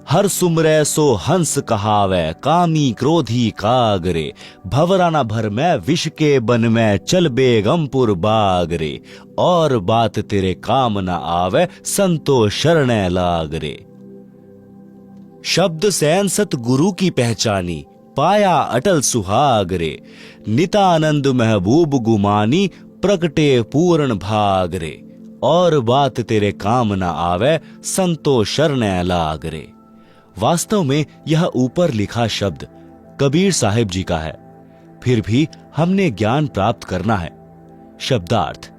हर सुमरे सो हंस कहावे, कामी क्रोधी कागरे, भवरा न भर में विष के बन में, चल बेगमपुर बागरे। और बात तेरे काम न आवे, संतो शरण लागरे। शब्द सैन सत गुरु की पहचानी, पाया अटल सुहागरे। नितानंद महबूब गुमानी, प्रकटे पूर्ण भागरे। और बात तेरे काम न आवे, संतो शरण लागरे। वास्तव में यह ऊपर लिखा शब्द कबीर साहिब जी का है, फिर भी हमने ज्ञान प्राप्त करना है। शब्दार्थ।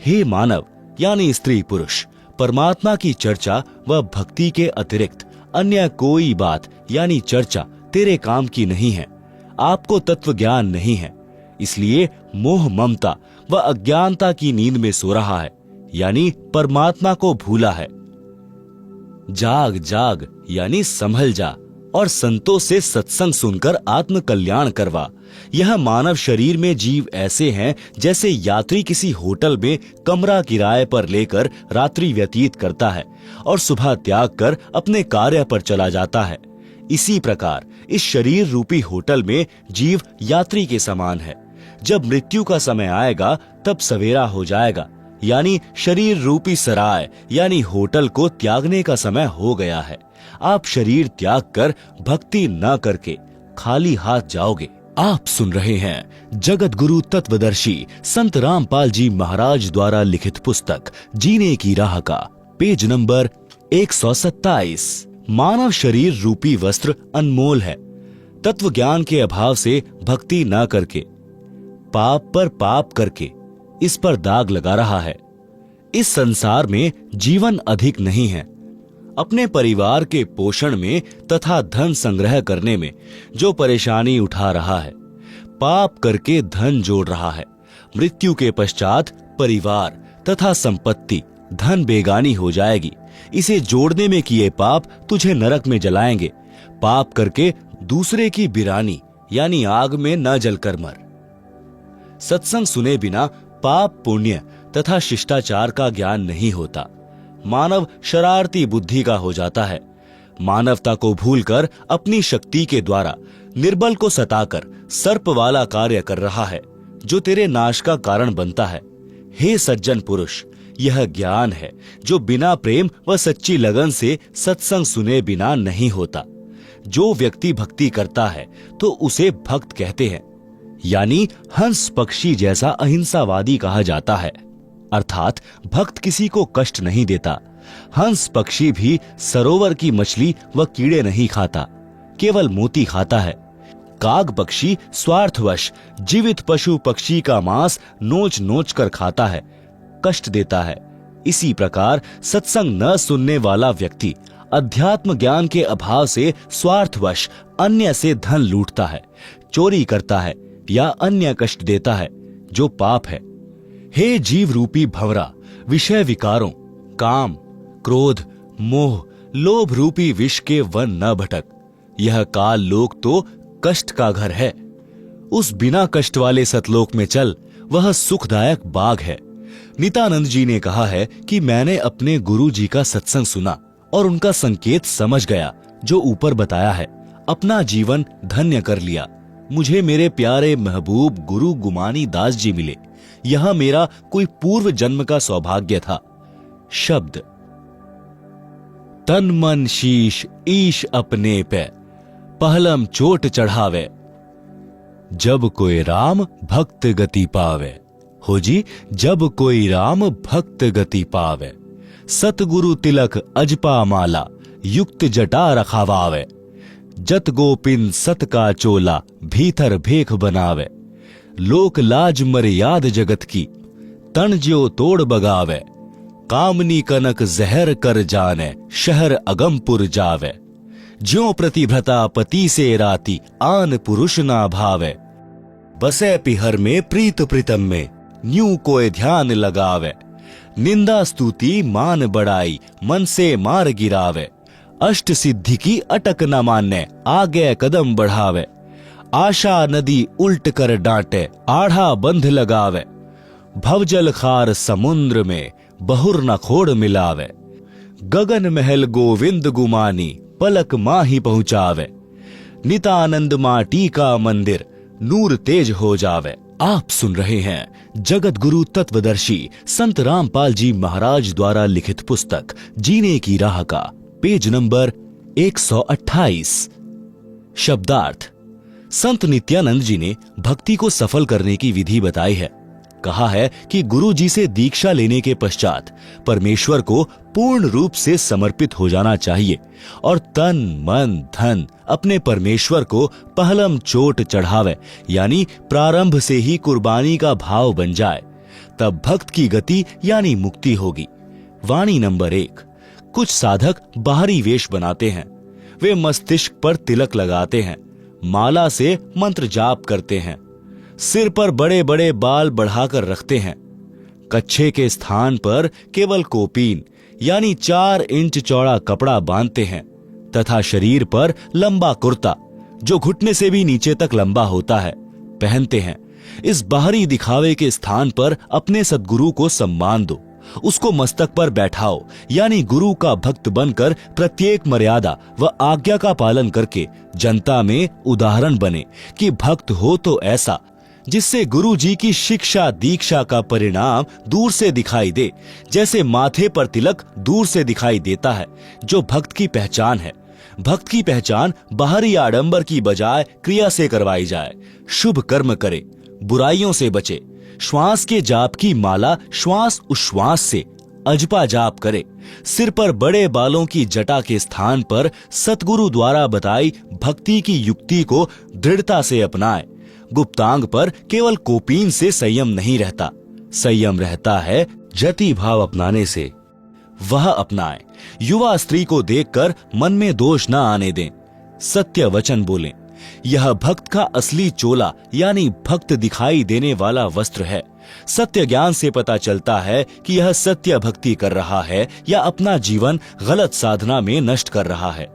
हे मानव यानी स्त्री पुरुष, परमात्मा की चर्चा व भक्ति के अतिरिक्त अन्य कोई बात यानी चर्चा तेरे काम की नहीं है। आपको तत्व ज्ञान नहीं है, इसलिए मोह ममता व अज्ञानता की नींद में सो रहा है, यानी परमात्मा को भूला है। जाग जाग यानी संभल जा और संतों से सत्संग सुनकर आत्म कल्याण करवा। यह मानव शरीर में जीव ऐसे हैं जैसे यात्री किसी होटल में कमरा किराए पर लेकर रात्रि व्यतीत करता है और सुबह त्याग कर अपने कार्य पर चला जाता है। इसी प्रकार इस शरीर रूपी होटल में जीव यात्री के समान है। जब मृत्यु का समय आएगा तब सवेरा हो जाएगा, यानी शरीर रूपी सराय यानी होटल को त्यागने का समय हो गया है। आप शरीर त्याग कर भक्ति न करके खाली हाथ जाओगे। आप सुन रहे हैं जगत गुरु तत्वदर्शी संत रामपाल जी महाराज द्वारा लिखित पुस्तक जीने की राह का पेज नंबर 127। मानव शरीर रूपी वस्त्र अनमोल है। तत्व ज्ञान के अभाव से भक्ति न करके, पाप पर पाप करके इस पर दाग लगा रहा है। इस संसार में जीवन अधिक नहीं है। अपने परिवार के पोषण में तथा धन संग्रह करने में जो परेशानी उठा रहा है, पाप करके धन जोड़ रहा है। मृत्यु के पश्चात परिवार तथा संपत्ति धन बेगानी हो जाएगी। इसे जोड़ने में किए पाप तुझे नरक में जलाएंगे। पाप करके दूसरे की बिरानी यानी आग में न जलकर मर। सत्संग सुने बिना पाप पुण्य तथा शिष्टाचार का ज्ञान नहीं होता। मानव शरारती बुद्धि का हो जाता है। मानवता को भूलकर अपनी शक्ति के द्वारा निर्बल को सताकर सर्प वाला कार्य कर रहा है, जो तेरे नाश का कारण बनता है। हे सज्जन पुरुष, यह ज्ञान है जो बिना प्रेम व सच्ची लगन से सत्संग सुने बिना नहीं होता। जो व्यक्ति भक्ति करता है तो उसे भक्त कहते हैं, यानी हंस पक्षी जैसा अहिंसावादी कहा जाता है। अर्थात भक्त किसी को कष्ट नहीं देता। हंस पक्षी भी सरोवर की मछली व कीड़े नहीं खाता, केवल मोती खाता है। काग पक्षी स्वार्थवश जीवित पशु पक्षी का मांस नोच नोच कर खाता है, कष्ट देता है। इसी प्रकार सत्संग न सुनने वाला व्यक्ति अध्यात्म ज्ञान के अभाव से स्वार्थवश अन्य से धन लूटता है, चोरी करता है या अन्य कष्ट देता है, जो पाप है। हे जीव रूपी भंवरा, विषय विकारों, काम, क्रोध, मोह, लोभ रूपी विष के वन न भटक। यह काल लोक तो कष्ट का घर है। उस बिना कष्ट वाले सतलोक में चल, वह सुखदायक बाग है। नित्यानंद जी ने कहा है कि मैंने अपने गुरु जी का सत्संग सुना और उनका संकेत समझ गया जो ऊपर बताया है। अपना जीवन धन्य कर लिया। मुझे मेरे प्यारे महबूब गुरु गुमानी दास जी मिले। यह मेरा कोई पूर्व जन्म का सौभाग्य था। शब्द तन मन शीश ईश अपने पे पहलम चोट चढ़ावे। जब कोई राम भक्त गति पावे। हो जी, जब कोई राम भक्त गति पावे। सतगुरु तिलक अजपा माला युक्त जटा रखावावे। जत गोपिन सत का चोला भीतर भेख बनावे। लोक लाज मर्याद जगत की तन ज्यो तोड़ बगावे। कामनी कनक जहर कर जाने शहर अगमपुर जावे। ज्यो प्रतिभ्रता पति से राती आन पुरुष ना भावे। बसे पिहर में प्रीत प्रीतम में न्यू कोई ध्यान लगावे। निंदा स्तुति मान बढ़ाई मन से मार गिरावे। अष्ट सिद्धि की अटक न माने आगे कदम बढ़ावे। आशा नदी उल्ट कर डांटे आढ़ा बंध लगावे। भवजल खार समुद्र में बहुर न खोड़ मिलावे। गगन महल गोविंद गुमानी पलक माही पहुंचावे। नितानंद माटी का मंदिर नूर तेज हो जावे। आप सुन रहे हैं जगत गुरु तत्वदर्शी संत रामपाल जी महाराज द्वारा लिखित पुस्तक जीने की राह का पेज नंबर 128। शब्दार्थ। संत नित्यानंद जी ने भक्ति को सफल करने की विधि बताई है। कहा है कि गुरु जी से दीक्षा लेने के पश्चात परमेश्वर को पूर्ण रूप से समर्पित हो जाना चाहिए और तन मन धन अपने परमेश्वर को पहलम चोट चढ़ावे, यानी प्रारंभ से ही कुर्बानी का भाव बन जाए। तब भक्त की गति यानी मुक्ति होगी। वाणी नंबर 1। कुछ साधक बाहरी वेश बनाते हैं। वे मस्तिष्क पर तिलक लगाते हैं, माला से मंत्र जाप करते हैं, सिर पर बड़े बड़े बाल बढ़ाकर रखते हैं, कच्छे के स्थान पर केवल कोपीन यानी 4 इंच चौड़ा कपड़ा बांधते हैं तथा शरीर पर लंबा कुर्ता जो घुटने से भी नीचे तक लंबा होता है पहनते हैं। इस बाहरी दिखावे के स्थान पर अपने सद्गुरु को सम्मान दो, उसको मस्तक पर बैठाओ, यानी गुरु का भक्त बनकर प्रत्येक मर्यादा व आज्ञा का पालन करके जनता में उदाहरण बने कि भक्त हो तो ऐसा, जिससे गुरु जी की शिक्षा दीक्षा का परिणाम दूर से दिखाई दे। जैसे माथे पर तिलक दूर से दिखाई देता है, जो भक्त की पहचान है, भक्त की पहचान बाहरी आडंबर की बजाय क्रिया से करवाई जाए। शुभ कर्म करे, बुराइयों से बचे, श्वास के जाप की माला श्वास उश्वास से अजपा जाप करे, सिर पर बड़े बालों की जटा के स्थान पर सतगुरु द्वारा बताई भक्ति की युक्ति को दृढ़ता से अपनाए। गुप्तांग पर केवल कोपीन से संयम नहीं रहता, संयम रहता है जति भाव अपनाने से। वह अपनाए। युवा स्त्री को देखकर मन में दोष न आने दें, सत्य वचन बोलें। यह भक्त का असली चोला यानी भक्त दिखाई देने वाला वस्त्र है। सत्य ज्ञान से पता चलता है कि यह सत्य भक्ति कर रहा है या अपना जीवन गलत साधना में नष्ट कर रहा है।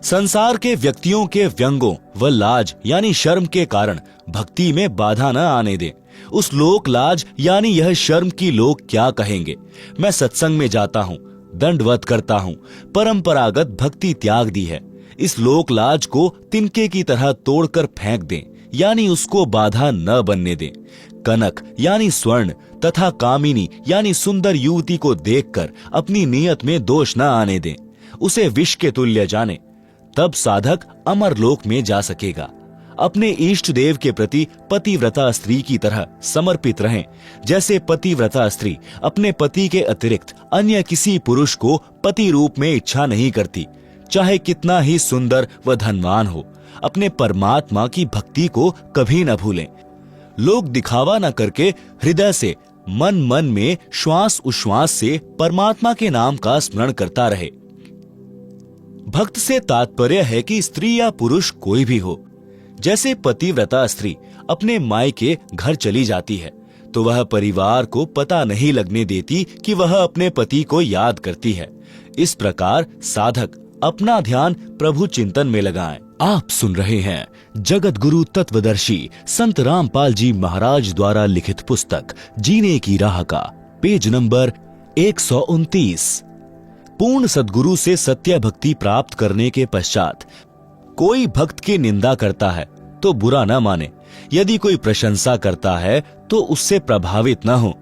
संसार के व्यक्तियों के व्यंगों व लाज यानी शर्म के कारण भक्ति में बाधा न आने दें। उस लोक लाज यानी यह शर्म की लोग क्या कहेंगे। मैं सत्संग में जाता हूँ, दंडवत करता हूँ, परंपरागत भक्ति त्याग दी है। इस लोक लाज को तिनके की तरह तोड़कर फेंक दें, यानी उसको बाधा न बनने दें। कनक यानी स्वर्ण तथा कामिनी यानी सुंदर युवती को देखकर अपनी नियत में दोष न आने दें, उसे विष के तुल्य जाने, तब साधक अमर लोक में जा सकेगा। अपने इष्ट देव के प्रति पतिव्रता स्त्री की तरह समर्पित रहें, जैसे पतिव्रता स्त्री अपने पति के अतिरिक्त अन्य किसी पुरुष को पति रूप में इच्छा नहीं करती, चाहे कितना ही सुंदर व धनवान हो। अपने परमात्मा की भक्ति को कभी न भूलें। लोग दिखावा न करके हृदय से मन मन में श्वास उश्वास से परमात्मा के नाम का स्मरण करता रहे। भक्त से तात्पर्य है कि स्त्री या पुरुष कोई भी हो। जैसे पतिव्रता स्त्री अपने मायके घर चली जाती है तो वह परिवार को पता नहीं लगने देती कि वह अपने पति को याद करती है। इस प्रकार साधक अपना ध्यान प्रभु चिंतन में लगाएं। आप सुन रहे हैं जगत गुरु तत्वदर्शी संत रामपाल जी महाराज द्वारा लिखित पुस्तक जीने की राह का पेज नंबर 129। पूर्ण सद्गुरु से सत्य भक्ति प्राप्त करने के पश्चात कोई भक्त की निंदा करता है तो बुरा न माने, यदि कोई प्रशंसा करता है तो उससे प्रभावित न हो।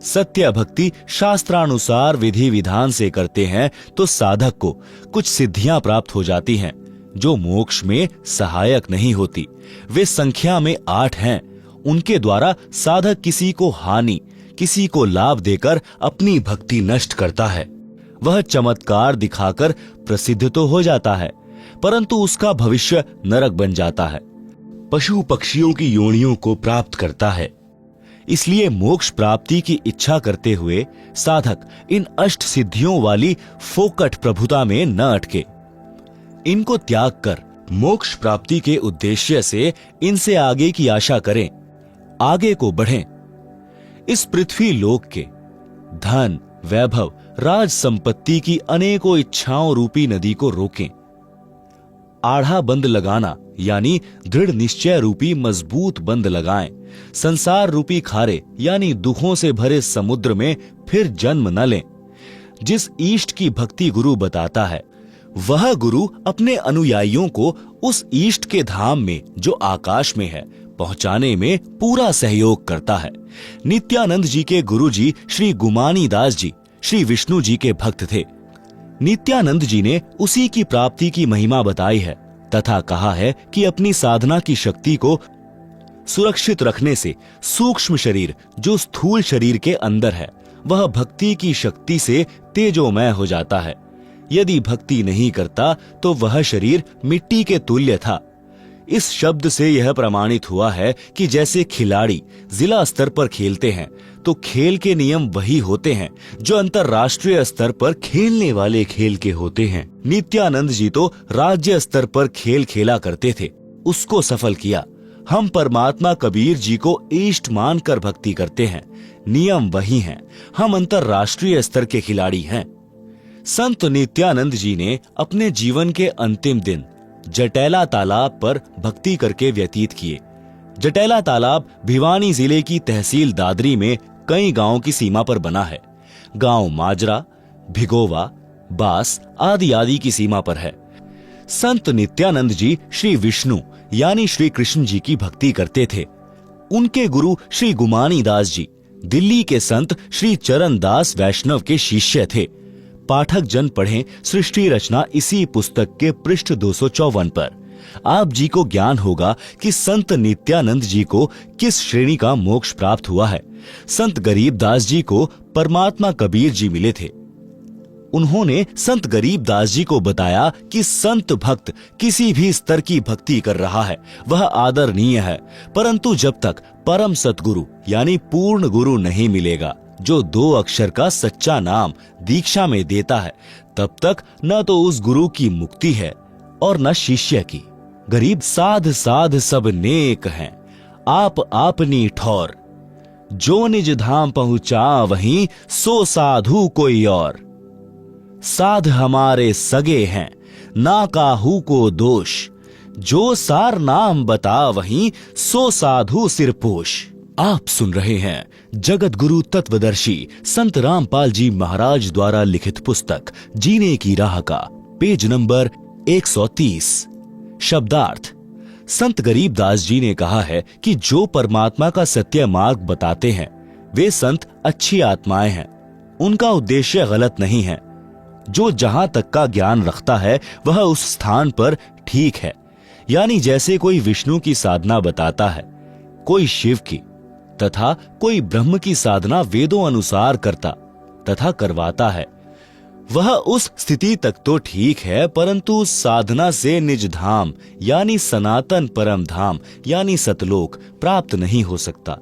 सत्य भक्ति शास्त्रानुसार विधि विधान से करते हैं तो साधक को कुछ सिद्धियां प्राप्त हो जाती हैं जो मोक्ष में सहायक नहीं होती। वे संख्या में 8 हैं। उनके द्वारा साधक किसी को हानि किसी को लाभ देकर अपनी भक्ति नष्ट करता है। वह चमत्कार दिखाकर प्रसिद्ध तो हो जाता है परंतु उसका भविष्य नरक बन जाता है, पशु पक्षियों की योनियों को प्राप्त करता है। इसलिए मोक्ष प्राप्ति की इच्छा करते हुए साधक इन अष्ट सिद्धियों वाली फोकट प्रभुता में न अटके। इनको त्याग कर मोक्ष प्राप्ति के उद्देश्य से इनसे आगे की आशा करें, आगे को बढ़ें। इस पृथ्वी लोक के धन वैभव राज संपत्ति की अनेकों इच्छाओं रूपी नदी को रोकें। आढ़ा बंद लगाना यानी दृढ़ निश्चय रूपी मजबूत बंद लगाएं। संसार रूपी खारे यानी दुखों से भरे समुद्र में फिर जन्म न लें। जिस इष्ट की भक्ति गुरु बताता है वह गुरु अपने अनुयायियों को उस इष्ट के धाम में जो आकाश में है पहुंचाने में पूरा सहयोग करता है। नित्यानंद जी के गुरु जी श्री गुमानी दास जी श्री विष्णु जी के भक्त थे। नित्यानंद जी ने उसी की प्राप्ति की महिमा बताई है तथा कहा है कि अपनी साधना की शक्ति को सुरक्षित रखने से सूक्ष्म शरीर जो स्थूल शरीर के अंदर है वह भक्ति की शक्ति से तेजोमय हो जाता है। यदि भक्ति नहीं करता तो वह शरीर मिट्टी के तुल्य था। इस शब्द से यह प्रमाणित हुआ है कि जैसे खिलाड़ी जिला स्तर पर खेलते हैं तो खेल के नियम वही होते हैं जो अंतर्राष्ट्रीय स्तर पर खेलने वाले खेल के होते हैं। नित्यानंद जी तो राज्य स्तर पर खेल खेला करते थे, उसको सफल किया। हम परमात्मा कबीर जी को इष्ट मानकर भक्ति करते हैं, नियम वही हैं। हम अंतर्राष्ट्रीय स्तर के खिलाड़ी हैं। संत नित्यानंद जी ने अपने जीवन के अंतिम दिन जटैला तालाब पर भक्ति करके व्यतीत किए। जटैला तालाब भिवानी जिले की तहसील दादरी में कई गांवों की सीमा पर बना है। गांव माजरा, भिगोवा, बास आदि आदि की सीमा पर है। संत नित्यानंद जी श्री विष्णु यानी श्री कृष्ण जी की भक्ति करते थे। उनके गुरु श्री गुमानी दास जी दिल्ली के संत श्री चरण दास वैष्णव के शिष्य थे। पाठक जन पढ़ें सृष्टि रचना इसी पुस्तक के पृष्ठ 254 पर। आप जी को ज्ञान होगा कि संत नित्यानंद जी को किस श्रेणी का मोक्ष प्राप्त हुआ है। संत गरीबदास जी को परमात्मा कबीर जी मिले थे। उन्होंने संत गरीबदास जी को बताया कि संत भक्त किसी भी स्तर की भक्ति कर रहा है वह आदरणीय है, परंतु जब तक परम सतगुरु यानी पूर्ण गुरु नहीं मिलेगा जो 2 अक्षर का सच्चा नाम दीक्षा में देता है, तब तक न तो उस गुरु की मुक्ति है और न शिष्य की। गरीब साध साध सब नेक हैं, आप आपनी ठौर, जो निज धाम पहुंचा वहीं सो साधु कोई और। साध हमारे सगे हैं ना काहू को दोष, जो सार नाम बता वहीं सो साधु सिरपोश। आप सुन रहे हैं जगत गुरु तत्वदर्शी संत रामपाल जी महाराज द्वारा लिखित पुस्तक जीने की राह का पेज नंबर 130। शब्दार्थ। संत गरीबदास जी ने कहा है कि जो परमात्मा का सत्य मार्ग बताते हैं वे संत अच्छी आत्माएं हैं, उनका उद्देश्य गलत नहीं है। जो जहां तक का ज्ञान रखता है वह उस स्थान पर ठीक है। यानी जैसे कोई विष्णु की साधना बताता है, कोई शिव की तथा कोई ब्रह्म की साधना वेदों अनुसार करता तथा करवाता है, वह उस स्थिति तक तो ठीक है, परंतु साधना से निज धाम यानी सनातन परम धाम यानी सतलोक प्राप्त नहीं हो सकता।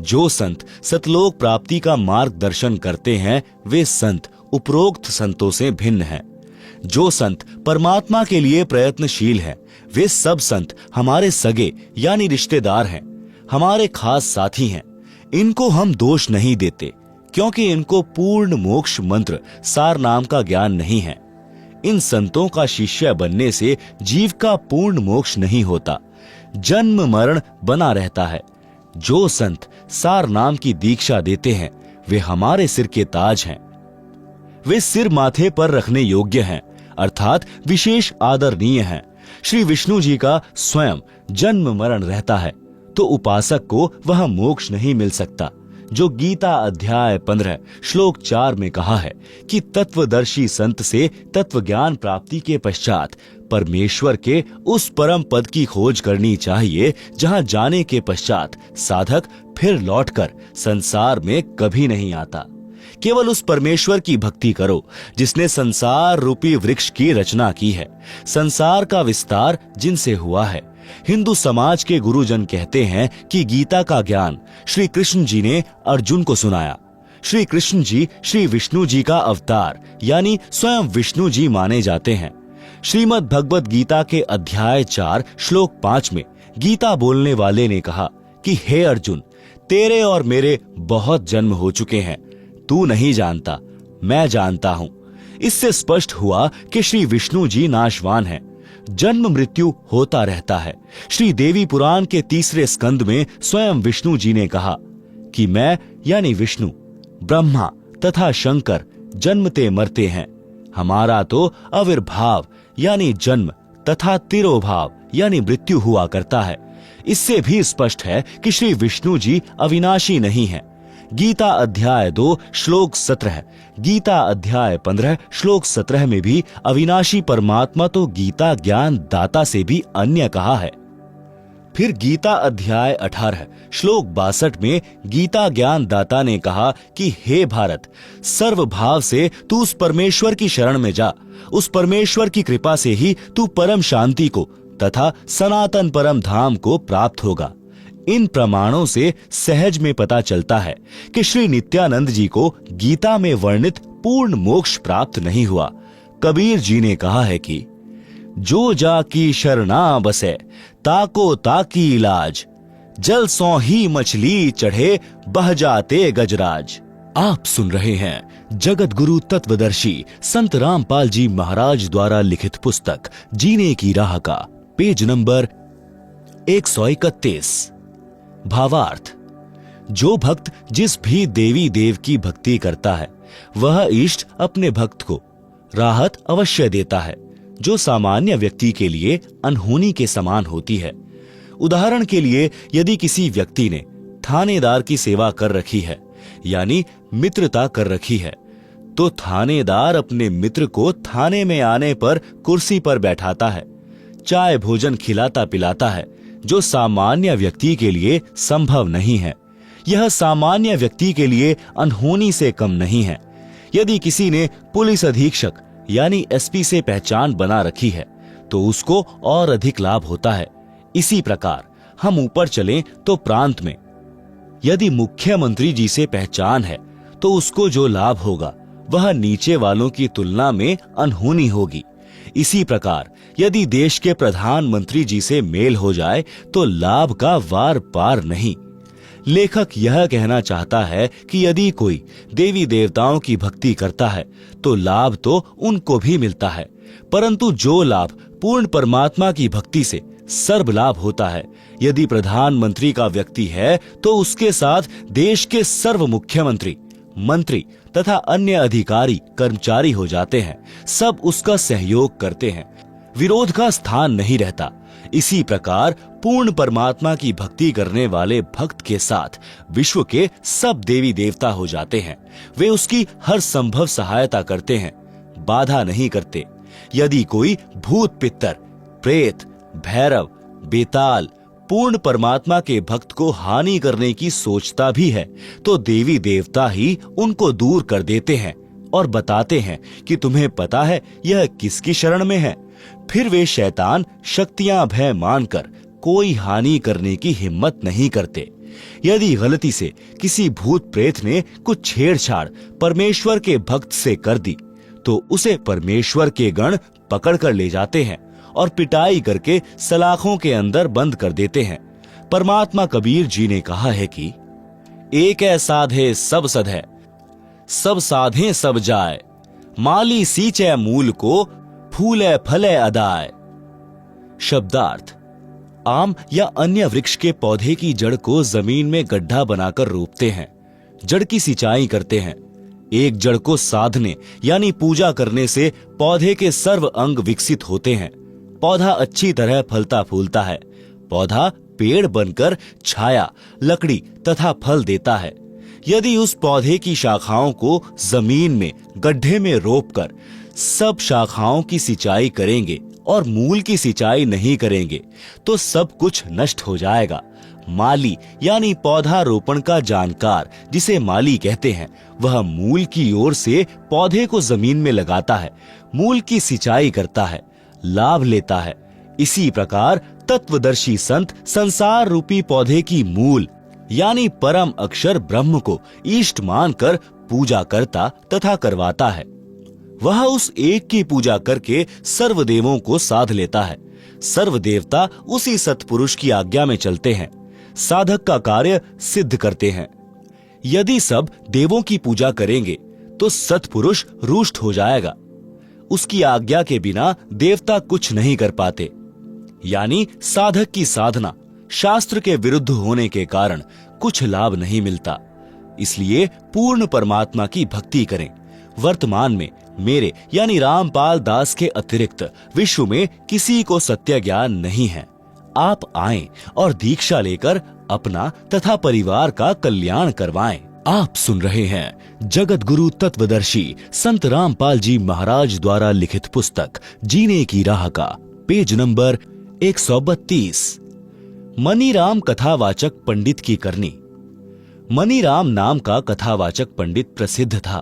जो संत सतलोक प्राप्ति का मार्गदर्शन करते हैं वे संत उपरोक्त संतों से भिन्न हैं। जो संत परमात्मा के लिए प्रयत्नशील हैं वे सब संत हमारे सगे यानी रिश्तेदार हैं, हमारे खास साथी हैं। इनको हम दोष नहीं देते क्योंकि इनको पूर्ण मोक्ष मंत्र सार नाम का ज्ञान नहीं है। इन संतों का शिष्य बनने से जीव का पूर्ण मोक्ष नहीं होता, जन्म मरण बना रहता है। जो संत सार नाम की दीक्षा देते हैं वे हमारे सिर के ताज हैं। वे सिर माथे पर रखने योग्य हैं, अर्थात विशेष आदरणीय हैं। श्री विष्णु जी का स्वयं जन्म मरण रहता है तो उपासक को वह मोक्ष नहीं मिल सकता, जो गीता अध्याय 15 श्लोक 4 में कहा है कि तत्वदर्शी संत से तत्व ज्ञान प्राप्ति के पश्चात परमेश्वर के उस परम पद की खोज करनी चाहिए जहां जाने के पश्चात साधक फिर लौटकर संसार में कभी नहीं आता। केवल उस परमेश्वर की भक्ति करो जिसने संसार रूपी वृक्ष की रचना की है, संसार का विस्तार जिनसे हुआ है। हिंदू समाज के गुरुजन कहते हैं कि गीता का ज्ञान श्री कृष्ण जी ने अर्जुन को सुनाया। श्री कृष्ण जी श्री विष्णु जी का अवतार यानी स्वयं विष्णु जी माने जाते हैं। श्रीमद् भगवत गीता के अध्याय 4 श्लोक 5 में गीता बोलने वाले ने कहा कि हे अर्जुन, तेरे और मेरे बहुत जन्म हो चुके हैं, तू नहीं जानता, मैं जानता हूं। इससे स्पष्ट हुआ कि श्री विष्णु जी नाशवान हैं, जन्म मृत्यु होता रहता है। श्री देवी पुराण के 3 स्कंद में स्वयं विष्णु जी ने कहा कि मैं यानी विष्णु, ब्रह्मा तथा शंकर जन्मते मरते हैं, हमारा तो आविर्भाव यानी जन्म तथा तिरोभाव यानी मृत्यु हुआ करता है। इससे भी स्पष्ट है कि श्री विष्णु जी अविनाशी नहीं है। गीता अध्याय 2 श्लोक 17, गीता अध्याय 15 श्लोक 17 में भी अविनाशी परमात्मा तो गीता ज्ञान दाता से भी अन्य कहा है। फिर गीता अध्याय 18 श्लोक 62 में गीता ज्ञान दाता ने कहा कि हे भारत, सर्वभाव से तू उस परमेश्वर की शरण में जा, उस परमेश्वर की कृपा से ही तू परम शांति को तथा सनातन परम धाम को प्राप्त होगा। इन प्रमाणों से सहज में पता चलता है कि श्री नित्यानंद जी को गीता में वर्णित पूर्ण मोक्ष प्राप्त नहीं हुआ। कबीर जी ने कहा है कि जो जाकी शरणा बसे ताको ताकी इलाज, जल सौ ही मछली चढ़े बह जाते गजराज। आप सुन रहे हैं जगत गुरु तत्वदर्शी संत रामपाल जी महाराज द्वारा लिखित पुस्तक जीने की राह का पेज नंबर 131। भावार्थ। जो भक्त जिस भी देवी देव की भक्ति करता है वह इष्ट अपने भक्त को राहत अवश्य देता है, जो सामान्य व्यक्ति के लिए अनहोनी के समान होती है। उदाहरण के लिए यदि किसी व्यक्ति ने थानेदार की सेवा कर रखी है यानी मित्रता कर रखी है, तो थानेदार अपने मित्र को थाने में आने पर कुर्सी पर बैठाता है, चाय भोजन खिलाता पिलाता है, जो सामान्य व्यक्ति के लिए संभव नहीं है। यह सामान्य व्यक्ति के लिए अनहोनी से कम नहीं है। यदि किसी ने पुलिस अधीक्षक यानी एसपी से पहचान बना रखी है तो उसको और अधिक लाभ होता है। इसी प्रकार हम ऊपर चलें तो प्रांत में यदि मुख्यमंत्री जी से पहचान है तो उसको जो लाभ होगा वह नीचे वालों की तुलना में अनहोनी होगी। इसी प्रकार यदि देश के प्रधानमंत्री जी से मेल हो जाए तो लाभ का वार पार नहीं। लेखक यह कहना चाहता है कि यदि कोई देवी देवताओं की भक्ति करता है तो लाभ तो उनको भी मिलता है, परंतु जो लाभ पूर्ण परमात्मा की भक्ति से सर्व लाभ होता है, यदि प्रधानमंत्री का व्यक्ति है तो उसके साथ देश के सर्व मुख्यमंत्री, मंत्री तथा अन्य अधिकारी कर्मचारी हो जाते हैं। सब उसका सहयोग करते हैं, विरोध का स्थान नहीं रहता। इसी प्रकार पूर्ण परमात्मा की भक्ति करने वाले भक्त के साथ विश्व के सब देवी देवता हो जाते हैं। वे उसकी हर संभव सहायता करते हैं, बाधा नहीं करते। यदि कोई भूत पित्तर, प्रेत, भैरव, बेताल पूर्ण परमात्मा के भक्त को हानि करने की सोचता भी है तो देवी देवता ही उनको दूर कर देते हैं और बताते हैं कि तुम्हें पता है यह किसकी शरण में है। फिर वे शैतान शक्तियां भय मानकर कोई हानि करने की हिम्मत नहीं करते। यदि गलती से किसी भूत प्रेत ने कुछ छेड़छाड़ परमेश्वर के भक्त से कर दी तो उसे परमेश्वर के गण पकड़ कर ले जाते हैं और पिटाई करके सलाखों के अंदर बंद कर देते हैं। परमात्मा कबीर जी ने कहा है कि एक है साधे सब सधे, सब साधे सब जाए, माली सींचे मूल को, फूले फले अदाय। शब्दार्थ, आम या अन्य वृक्ष के पौधे की जड़ को जमीन में गड्ढा बनाकर रोपते हैं, जड़ की सिंचाई करते हैं। एक जड़ को साधने यानी पूजा करने से पौधे के सर्व अंग विकसित होते हैं। पौधा अच्छी तरह फलता फूलता है। पौधा पेड़ बनकर छाया, लकड़ी तथा फल देता है। यदि उस पौधे की शाखाओं को जमीन में गड्ढे में रोपकर सब शाखाओं की सिंचाई करेंगे और मूल की सिंचाई नहीं करेंगे तो सब कुछ नष्ट हो जाएगा। माली यानी पौधा रोपण का जानकार, जिसे माली कहते हैं, वह मूल की ओर से पौधे को जमीन में लगाता है, मूल की सिंचाई करता है, लाभ लेता है। इसी प्रकार तत्वदर्शी संत संसार रूपी पौधे की मूल यानी परम अक्षर ब्रह्म को इष्ट मानकर पूजा करता तथा करवाता है। वह उस एक की पूजा करके सर्वदेवों को साध लेता है। सर्वदेवता उसी सत्पुरुष की आज्ञा में चलते हैं, साधक का कार्य सिद्ध करते हैं। यदि सब देवों की पूजा करेंगे तो सत्पुरुष रुष्ट हो जाएगा। उसकी आज्ञा के बिना देवता कुछ नहीं कर पाते। यानी साधक की साधना शास्त्र के विरुद्ध होने के कारण कुछ लाभ नहीं मिलता। इसलिए पूर्ण परमात्मा की भक्ति करें। वर्तमान में मेरे यानी रामपाल दास के अतिरिक्त विश्व में किसी को सत्य ज्ञान नहीं है। आप आएं और दीक्षा लेकर अपना तथा परिवार का कल्याण करवाएं। आप सुन रहे हैं जगत गुरु तत्वदर्शी संत रामपाल जी महाराज द्वारा लिखित पुस्तक जीने की राह का पेज नंबर 132। मनीराम कथावाचक पंडित की करनी। मनीराम नाम का कथावाचक पंडित प्रसिद्ध था।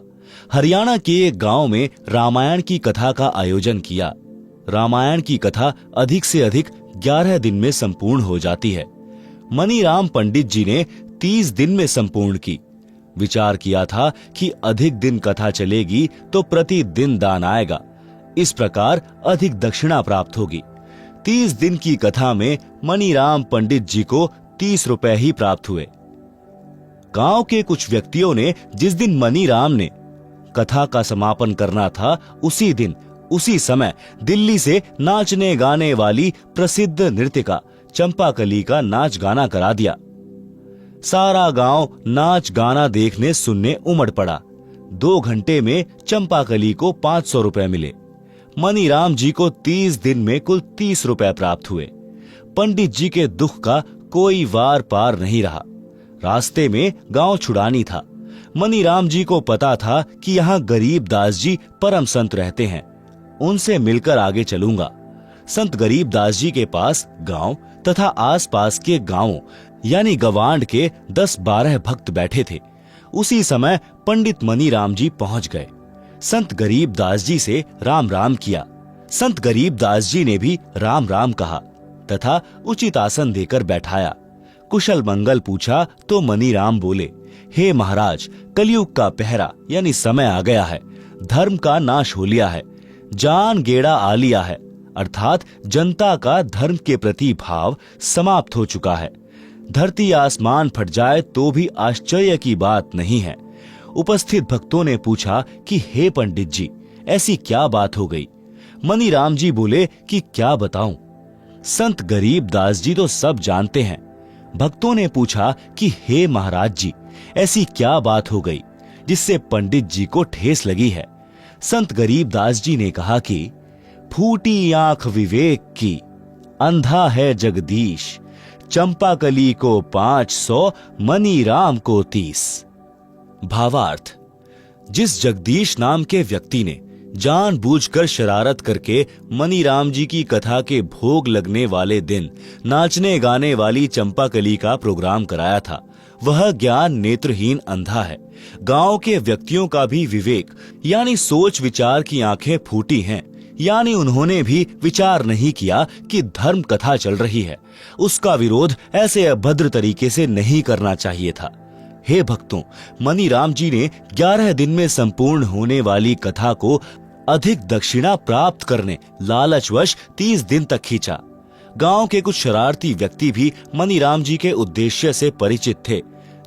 हरियाणा के एक गांव में रामायण की कथा का आयोजन किया। रामायण की कथा अधिक से अधिक 11 दिन में संपूर्ण हो जाती है। मनीराम पंडित जी ने 30 दिन में संपूर्ण की। विचार किया था कि अधिक दिन कथा चलेगी तो प्रतिदिन दान आएगा, इस प्रकार अधिक दक्षिणा प्राप्त होगी। 30 दिन की कथा में मनीराम पंडित जी को 30 रुपए ही प्राप्त हुए। गांव के कुछ व्यक्तियों ने जिस दिन मनीराम ने कथा का समापन करना था, उसी दिन उसी समय दिल्ली से नाचने गाने वाली प्रसिद्ध नृत्यिका चंपाकली का नाच गाना करा दिया। सारा गांव नाच गाना देखने सुनने उमड़ पड़ा। 2 घंटे में चंपाकली को 500 रुपए मिले। मनीराम जी को 30 दिन में कुल 30 रुपए प्राप्त हुए। पंडित जी के दुख का कोई वार पार नहीं रहा। रास्ते में गांव छुड़ानी था। मनीराम जी को पता था कि यहाँ गरीब दास जी परम संत रहते हैं, उनसे मिलकर आगे चलूंगा। संत गरीब दास जी के पास गांव तथा आसपास के गांवों यानी गवांड के 10-12 भक्त बैठे थे। उसी समय पंडित मनीराम जी पहुंच गए। संत गरीब दास जी से राम राम किया। संत गरीब दास जी ने भी राम राम कहा तथा उचित आसन देकर बैठाया। कुशल मंगल पूछा तो मनीराम बोले, हे महाराज, कलयुग का पहरा यानी समय आ गया है। धर्म का नाश हो लिया है, जान गेड़ा आ लिया है, अर्थात जनता का धर्म के प्रति भाव समाप्त हो चुका है। धरती आसमान फट जाए तो भी आश्चर्य की बात नहीं है। उपस्थित भक्तों ने पूछा कि हे पंडित जी, ऐसी क्या बात हो गई? मनीराम जी बोले कि क्या बताऊं, संत गरीब दास जी तो सब जानते हैं। भक्तों ने पूछा कि हे महाराज जी, ऐसी क्या बात हो गई जिससे पंडित जी को ठेस लगी है? संत गरीब दास जी ने कहा कि फूटी आंख विवेक की, अंधा है जगदीश, चंपाकली को 500, मनीराम को 30। भावार्थ, जिस जगदीश नाम के व्यक्ति ने जानबूझकर शरारत करके मनीराम जी की कथा के भोग लगने वाले दिन नाचने गाने वाली चंपाकली का प्रोग्राम कराया था, वह ज्ञान नेत्रहीन अंधा है। गांव के व्यक्तियों का भी विवेक यानी सोच विचार की आंखें फूटी हैं, यानी उन्होंने भी विचार नहीं किया कि धर्म कथा चल रही है, उसका विरोध ऐसे अभद्र तरीके से नहीं करना चाहिए था। हे भक्तों, मनीराम जी ने 11 दिन में संपूर्ण होने वाली कथा को अधिक दक्षिणा प्राप्त करने लालचवश 30 दिन तक खींचा। गांव के कुछ शरारती व्यक्ति भी मनीराम जी के उद्देश्य से परिचित थे,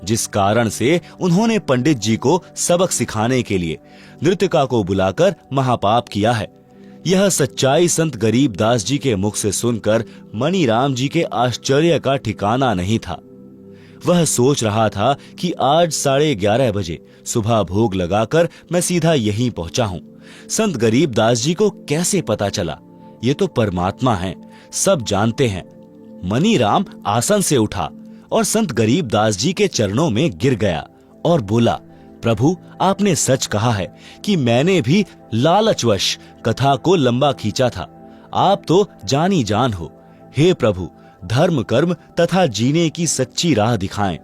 जिस कारण से उन्होंने पंडित जी को सबक सिखाने के लिए नृत्यका को बुलाकर महापाप किया है। यह सच्चाई संत गरीब दास जी के मुख से सुनकर मनीराम जी के आश्चर्य का ठिकाना नहीं था। वह सोच रहा था कि आज 11:30 बजे सुबह भोग लगाकर मैं सीधा यहीं पहुंचा हूं। संत गरीब दास जी को कैसे पता चला? ये तो परमात्मा हैं, सब जानते हैं। मनीराम आसन से उठा और संत गरीब दास जी के चरणों में गिर गया और बोला, प्रभु, आपने सच कहा है कि मैंने भी लालचवश कथा को लंबा खींचा था। आप तो जानी जान हो। हे प्रभु, धर्म कर्म तथा जीने की सच्ची राह दिखाएं।